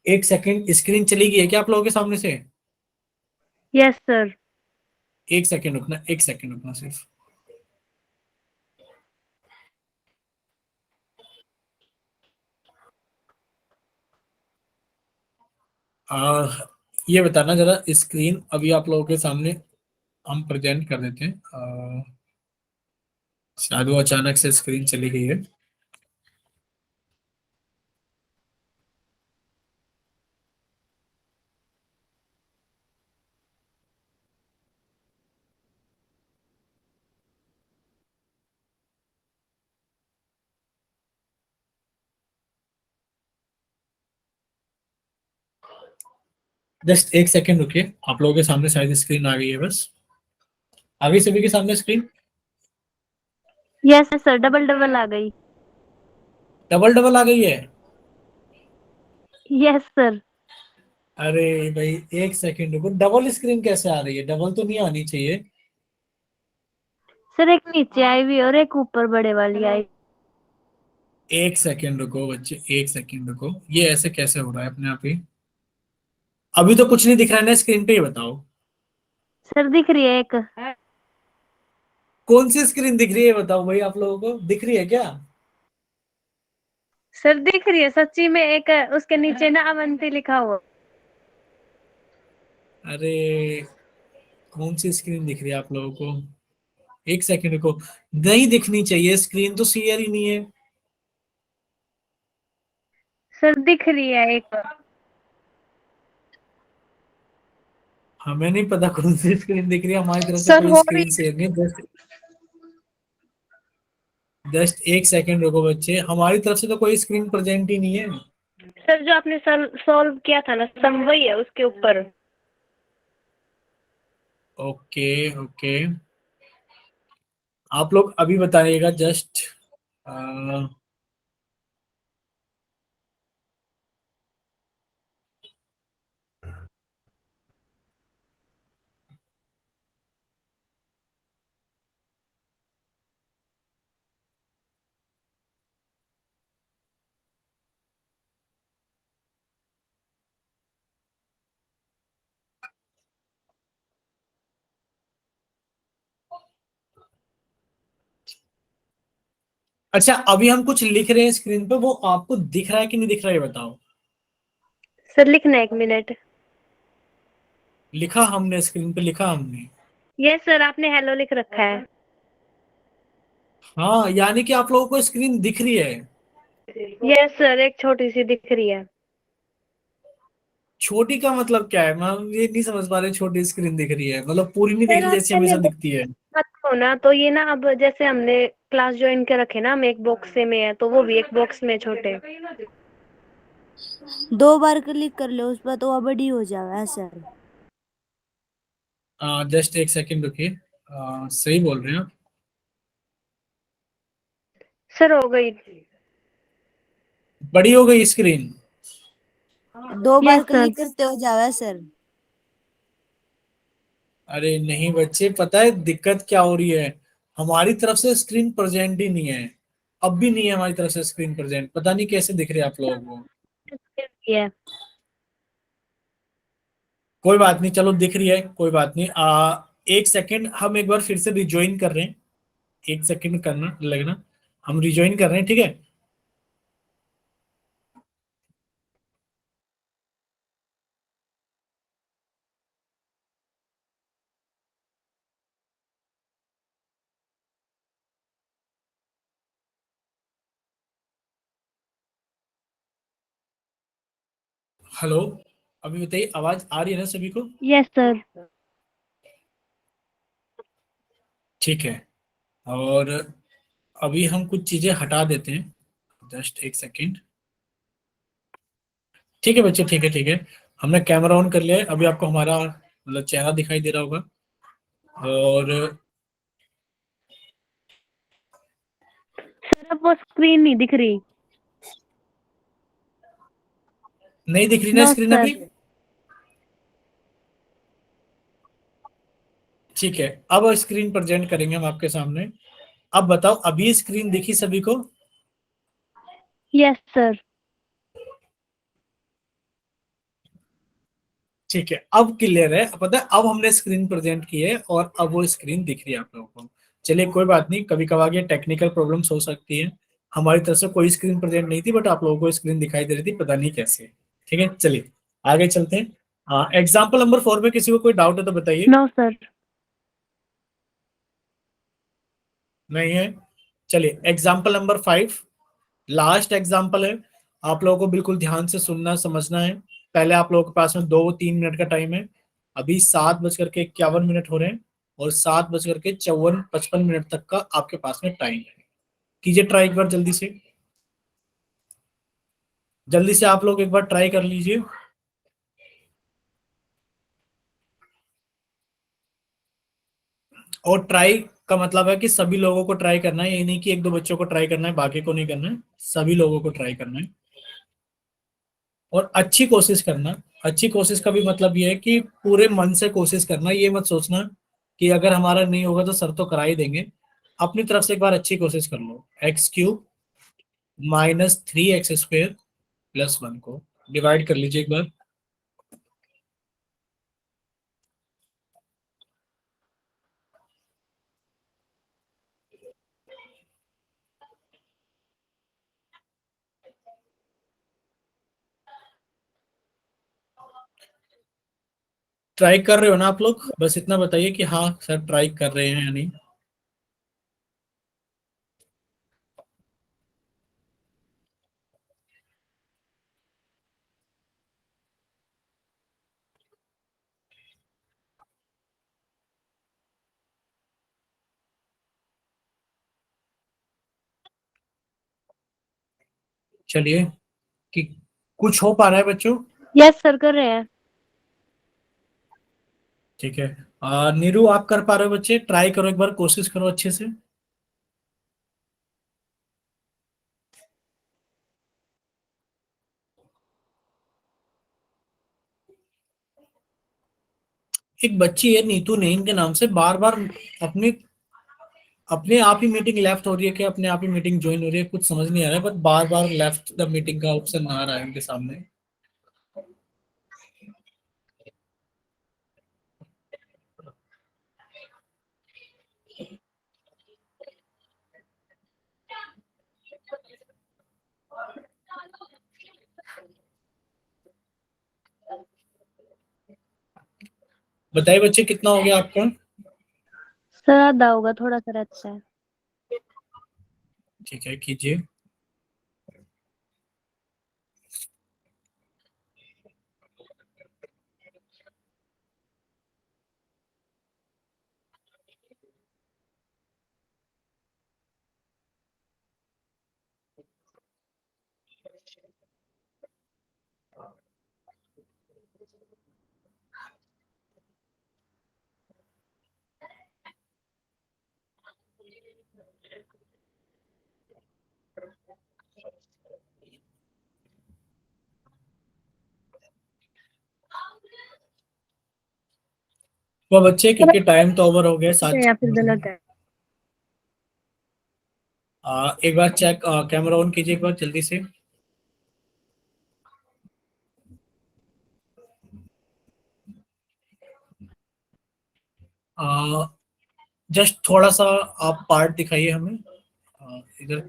एक सेकंड, स्क्रीन चली गई है क्या आप लोगों के सामने से। Yes sir. एक सेकंड रुकना, एक सेकंड रुकना सिर्फ। आ, ये बताना जरा, स्क्रीन अभी आप लोगों के सामने हम प्रेजेंट कर देते हैं। शायद वो अचानक से स्क्रीन चली गई है। जस्ट एक सेकंड रुकिए, आप लोगों के सामने शायद स्क्रीन आ गई है। बस आ गई सभी के सामने screen. Yes sir, double double आ गई। डबल डबल आ गई है। Yes sir. अरे भाई एक सेकंड रुको, डबल स्क्रीन कैसे आ रही है, डबल तो नहीं आनी चाहिए। सर एक नीचे आई हुई और एक ऊपर बड़े वाली आई। एक सेकंड रुको बच्चे, एक सेकंड रुको, ये ऐसे कैसे हो रहा है अपने आप ही? अभी तो कुछ नहीं दिख रहा है ना स्क्रीन पे, ये बताओ। सर दिख रही है एक। कौन सी स्क्रीन दिख रही है बताओ भाई, आप लोगों को दिख रही है क्या? सर दिख रही है सच्ची में, एक उसके नीचे ना अवंती लिखा हुआ। अरे कौन सी स्क्रीन दिख रही है आप लोगों को? एक सेकंड रुको। नहीं दिखनी चाहिए, स्क्रीन तो क्लियर ही नहीं है। सर दिख रही है एक। हमें नहीं पता कौन सी स्क्रीन दिख रही है, हमारी तरफ से सर कोई हो रही स्क्रीन शेयर नहीं। जस्ट जस्ट एक सेकंड रुको बच्चे, हमारी तरफ से तो कोई स्क्रीन प्रेजेंट ही नहीं है। सर जो आपने सॉल्व किया था ना सम, वही है उसके ऊपर। ओके ओके, आप लोग अभी बताइएगा जस्ट। अच्छा, अभी हम कुछ लिख रहे हैं स्क्रीन पे, वो आपको दिख रहा है कि नहीं दिख रहा है, ये बताओ। सर लिखना है, 1 मिनट। लिखा हमने, स्क्रीन पे लिखा हमने। यस सर, आपने हेलो लिख रखा है। हाँ, यानी कि आप लोगों को स्क्रीन दिख रही है। यस सर, एक छोटी सी दिख रही है। छोटी का मतलब क्या है? मैं ये नहीं समझ पा रहे, छोटी स्क्रीन दिख रही है मतलब पूरी नहीं दिख सर रही आप जैसी पहले हमेशा दिखती है? मत हो ना, तो ये ना अब जैसे हमने क्लास ज्वाइन कर रखे ना, हम एक बॉक्स से में है तो वो भी एक बॉक्स में छोटे। 2 बार क्लिक कर लो उस पर तो वो बड़ी हो जावे सर। जस्ट एक सेकंड रुकिए। सही बोल रहे हैं आप। सर हो गई। बड़ी हो गई स्क्रीन? 2 बार यस सर। क्लिक करते हो जावे सर। अरे नहीं बच्चे, पता है दिक्कत क्या हो रही है? हमारी तरफ से स्क्रीन प्रेजेंट ही नहीं है। अब भी नहीं है हमारी तरफ से स्क्रीन प्रेजेंट, पता नहीं कैसे दिख रहे हैं आप लोगों को। है। कोई बात नहीं, चलो दिख रही है, कोई बात नहीं। एक सेकंड, हम एक बार फिर से रिज्वाइन कर रहे हैं। एक सेकंड करना लगना, हम रिज्वाइन कर रहे हैं, ठीक है। हेलो, अभी बताइए, आवाज आ रही है ना सभी को? Yes sir. ठीक है। और अभी हम कुछ चीजें हटा देते हैं। जस्ट एक सेकंड। ठीक है बच्चे, ठीक है ठीक है। हमने कैमरा ऑन कर लिया है, अभी आपको हमारा मतलब चेहरा दिखाई दे रहा होगा। और सर अब वो स्क्रीन नहीं दिख रही। नहीं दिख रही ना नो स्क्रीन सर। अभी? ठीक है, अब स्क्रीन प्रेजेंट करेंगे हम आपके सामने। अब बताओ, अभी स्क्रीन दिखी सभी को? Yes sir. ठीक है, अब क्लियर है, पता है अब हमने स्क्रीन प्रेजेंट की है और अब वो स्क्रीन दिख रही है आप लोगों को। चलिए कोई बात नहीं, कभी कभार ये टेक्निकल प्रॉब्लम्स हो सकती है। हमारी तरफ से कोई स्क्रीन प्रेजेंट नहीं थी, बट आप लोगों को स्क्रीन दिखाई दे रही थी, पता नहीं कैसे। ठीक है, चलिए आगे चलते हैं। एग्जाम्पल नंबर 4 में किसी को कोई डाउट है तो बताइए। No sir. नहीं है? चलिए एग्जाम्पल नंबर 5, लास्ट एग्जाम्पल है। आप लोगों को बिल्कुल ध्यान से सुनना समझना है। पहले आप लोगों के पास में 2-3 मिनट का टाइम है। अभी 7:51 हो रहे हैं और 7:54-55 तक का आपके पास में टाइम है। कीजिए ट्राई एक बार जल्दी से। जल्दी से आप लोग एक बार ट्राई कर लीजिए। और ट्राई का मतलब है कि सभी लोगों को ट्राई करना है, ये नहीं कि एक दो बच्चों को ट्राई करना है बाकी को नहीं करना है। सभी लोगों को ट्राई करना है और अच्छी कोशिश करना। अच्छी कोशिश का भी मतलब ये है कि पूरे मन से कोशिश करना, ये मत सोचना कि अगर हमारा नहीं होगा तो सर तो करा ही देंगे। अपनी तरफ से एक बार अच्छी कोशिश कर लो। एक्स क्यूब -3x² + 1 को डिवाइड कर लीजिए एक बार। ट्राई कर रहे हो ना आप लोग? बस इतना बताइए कि हाँ सर ट्राई कर रहे हैं या नहीं। चलिए कि कुछ हो पा रहा है बच्चों? यस सर, कर रहे हैं। ठीक है। नीरू आप कर पा रहे हो बच्चे? ट्राई करो एक बार, कोशिश करो अच्छे से। एक बच्ची है नीतू नईन के नाम से, बार बार अपने अपने आप ही मीटिंग लेफ्ट हो रही है, क्या अपने आप ही मीटिंग ज्वाइन हो रही है, कुछ समझ नहीं आ रहा है, but bar bar left the meeting का ऑप्शन आ रहा है उनके सामने। बताइए बच्चे कितना हो गया आपका? सर आधा होगा, थोड़ा सा रहता है। ठीक है कीजिए। वो बच्चे क्योंकि टाइम तो ओवर हो गया ठीक है या फिर गलत है? एक बार चेक, कैमरा ऑन कीजिए एक बार जल्दी से। जस्ट थोड़ा सा आप पार्ट दिखाइए हमें। इधर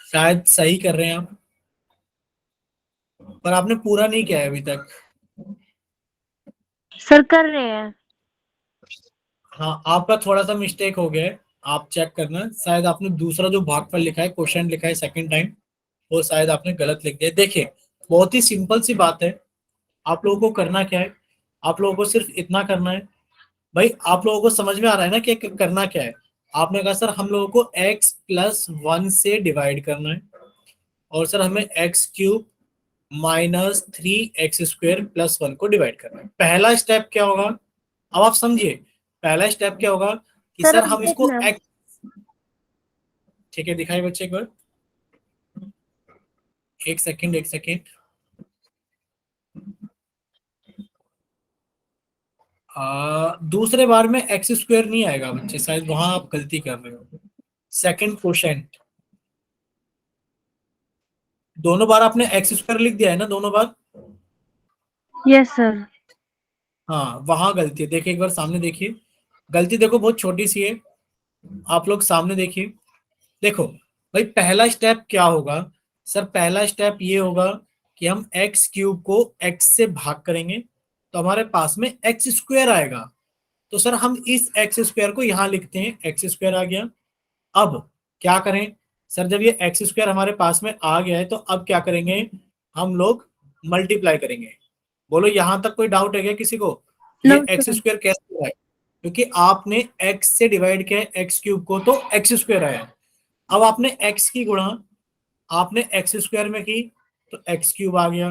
शायद सही कर रहे हैं आप, पर आपने पूरा नहीं किया है अभी तक। सर कर रहे हैं। हाँ आपका थोड़ा सा मिस्टेक हो गया है, आप चेक करना, शायद आपने दूसरा जो भागफल लिखा है, क्वेश्चन लिखा है सेकंड टाइम, वो शायद आपने गलत लिख दिया। देखिए बहुत ही सिंपल सी बात है, आप लोगों को करना क्या है, आप लोगों को सिर्फ इतना करना है। भाई आप लोगों को समझ में आ रहा है ना कि करना क्या है? आपने कहा सर हम लोगों को x+1 से डिवाइड करना है, और सर हमें x³ -3x² + 1 को डिवाइड करना है। पहला स्टेप क्या होगा, अब आप समझिए, पहला स्टेप क्या होगा कि सर सर अब हम इसको देखना। x, ठीक है दिखाइए बच्चे एक बार, एक सेकंड एक सेकंड। दूसरे बार में x² नहीं आएगा बच्चे, शायद वहां आप गलती कर रहे हो। सेकंड क्वेश्चन, दोनों बार आपने x² लिख दिया है ना, दोनों बार। Yes sir. हाँ वहां गलती है, देखिए एक बार सामने देखिए, गलती देखो बहुत छोटी सी है, आप लोग सामने देखिए। देखो भाई पहला स्टेप क्या होगा, सर पहला स्टेप ये होगा कि हम x³ को x से भाग करेंगे, तो हमारे पास में x² आएगा। तो सर हम इस x² को यहां लिखते हैं, x² आ गया। अब क्या करें सर, जब ये x² हमारे पास में आ गया है, तो अब क्या करेंगे, हम लोग मल्टीप्लाई करेंगे। बोलो यहां तक कोई डाउट है क्या किसी को, नो ये सर। x² कैसे हुआ है? क्योंकि आपने x से डिवाइड किया x³ को, तो x² आया। अब आपने x की गुणा आपने x² में की, तो x³ आ गया।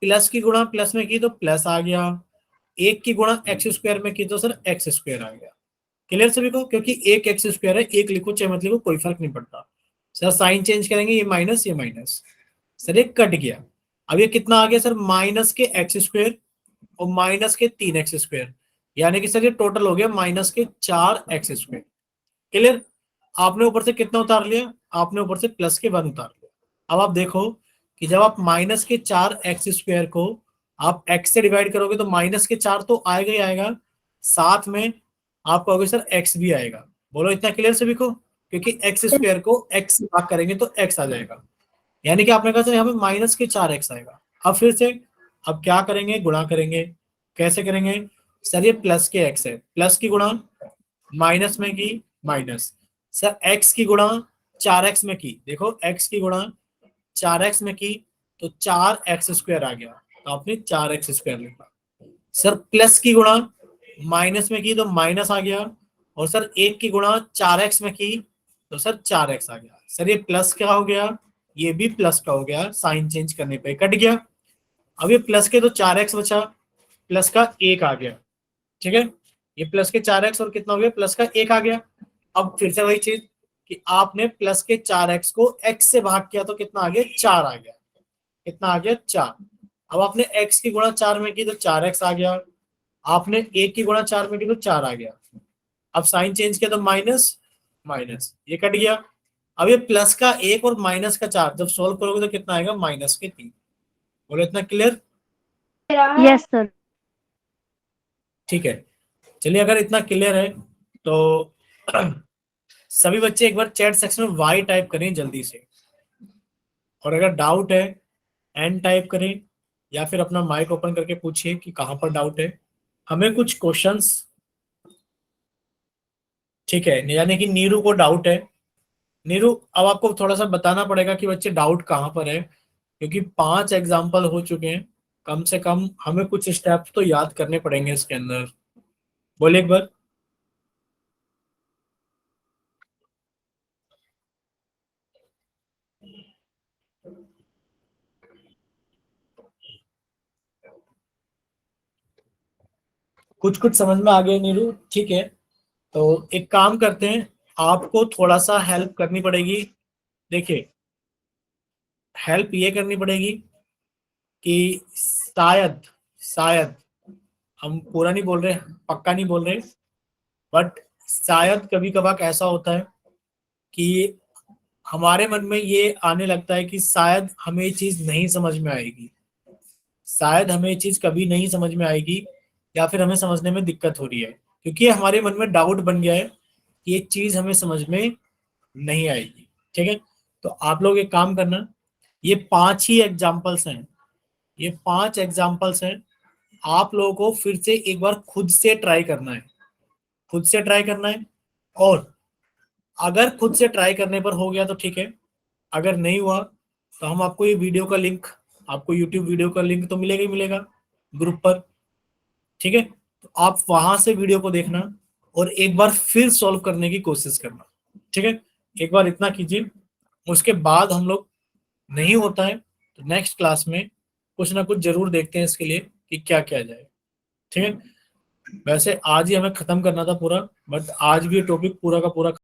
प्लस की गुणा प्लस में की तो प्लस आ गया। एक की गुणा x² में की तो सर x² आ गया। क्लियर सभी को? क्योंकि एक x² है, एक लिखो चाहे मत लिखो कोई फर्क नहीं पड़ता। सर साइन चेंज करेंगे, ये माइनस ये माइनस, सर ये कट गया। अब ये कितना आ गया सर, -के x² और -के 3x², यानी कि सर ये टोटल हो गया -के 4x²। क्लियर? आपने ऊपर से कितना उतार लिया, आपने ऊपर से प्लस के 1 उतार लिया। अब आप देखो कि जब आप माइनस के 4x² को आप x से डिवाइड करोगे तो माइनस के 4 तो आएगा ही आएगा, साथ में आप कहोगे सर x भी आएगा। बोलो इतना क्लियर सभी को, क्योंकि x² को x से भाग करेंगे तो x आ जाएगा, यानी कि आपने कहा सर यहाँ पे माइनस के 4x आएगा। अब फिर से अब क्या करेंगे, गुणा करेंगे। कैसे करेंगे सर, ये प्लस के x है, प्लस की गुणा माइनस में की माइनस, सर x की गुणा 4x में की, देखो x की गुणा 4x में की तो 4x² आ गया, तो आपने 4x² लिखा। सर प्लस की गुणा माइनस में की तो माइनस आ गया, और सर 1 की गुणा 4x में की तो सर 4x आ गया। सर ये प्लस क्या हो गया, ये भी प्लस का हो गया, साइन चेंज करने पे कट गया। अब ये प्लस के तो 4x बचा, प्लस का 1 आ गया, ठीक है, ये प्लस के 4x और कितना हो गया, प्लस का 1 आ गया। अब फिर से वही चीज कि आपने प्लस के 4x को x से भाग किया तो कितना आ गया, 4 आ गया, कितना आ गया 4। अब आपने x की गुणा 4 में की तो 4x आ गया, आपने 1 की गुणा 4 में की तो 4 आ गया। अब साइन चेंज किया तो माइनस माइनस, ये कट गया। अब ये प्लस का 1 और माइनस का 4 जब सोल्व करोगे तो कितना आएगा, माइनस के 3। बोलो इतना क्लियर? Yes sir. ठीक है, चलिए अगर इतना क्लियर है तो सभी बच्चे एक बार चैट सेक्शन में वाई टाइप करें जल्दी से, और अगर डाउट है एन टाइप करें, या फिर अपना माइक ओपन करके पूछिए कि कहाँ पर डाउट है। हमें कुछ क्वेश्चंस, ठीक है, यानी कि नीरू को डाउट है। नीरू अब आपको थोड़ा सा बताना पड़ेगा कि बच्चे डाउट कहाँ पर है, क्योंकि 5 एग्जाम्पल हो चुके हैं, कम से कम हमें कुछ स्टेप तो याद करने पड़ेंगे इसके अंदर। बोलिए एक बार। कुछ कुछ समझ में आ गया नीरू, ठीक है, तो एक काम करते हैं, आपको थोड़ा सा हेल्प करनी पड़ेगी। देखिए हेल्प ये करनी पड़ेगी कि शायद शायद, हम पूरा नहीं बोल रहे, पक्का नहीं बोल रहे, बट शायद कभी कभार ऐसा होता है कि हमारे मन में ये आने लगता है कि शायद हमें ये चीज नहीं समझ में आएगी, शायद हमें ये चीज कभी नहीं समझ में आएगी, या फिर हमें समझने में दिक्कत हो रही है, क्योंकि हमारे मन में डाउट बन गया है कि ये चीज हमें समझ में नहीं आएगी। ठीक है, तो आप लोग एक काम करना, ये 5 ही एग्जाम्पल्स हैं, ये 5 एग्जाम्पल्स हैं, आप लोगों को फिर से एक बार खुद से ट्राई करना है, खुद से ट्राई करना है। और अगर खुद से ट्राई करने पर हो गया तो ठीक है, अगर नहीं हुआ तो हम आपको ये वीडियो का लिंक, आपको यूट्यूब वीडियो का लिंक तो मिलेगा ही मिलेगा ग्रुप पर, ठीक है, तो आप वहां से वीडियो को देखना और एक बार फिर सॉल्व करने की कोशिश करना। ठीक है, एक बार इतना कीजिए, उसके बाद हम लोग, नहीं होता है तो नेक्स्ट क्लास में कुछ ना कुछ जरूर देखते हैं इसके लिए कि क्या किया जाए। ठीक है, वैसे आज ही हमें खत्म करना था पूरा, बट आज भी टॉपिक पूरा का पूरा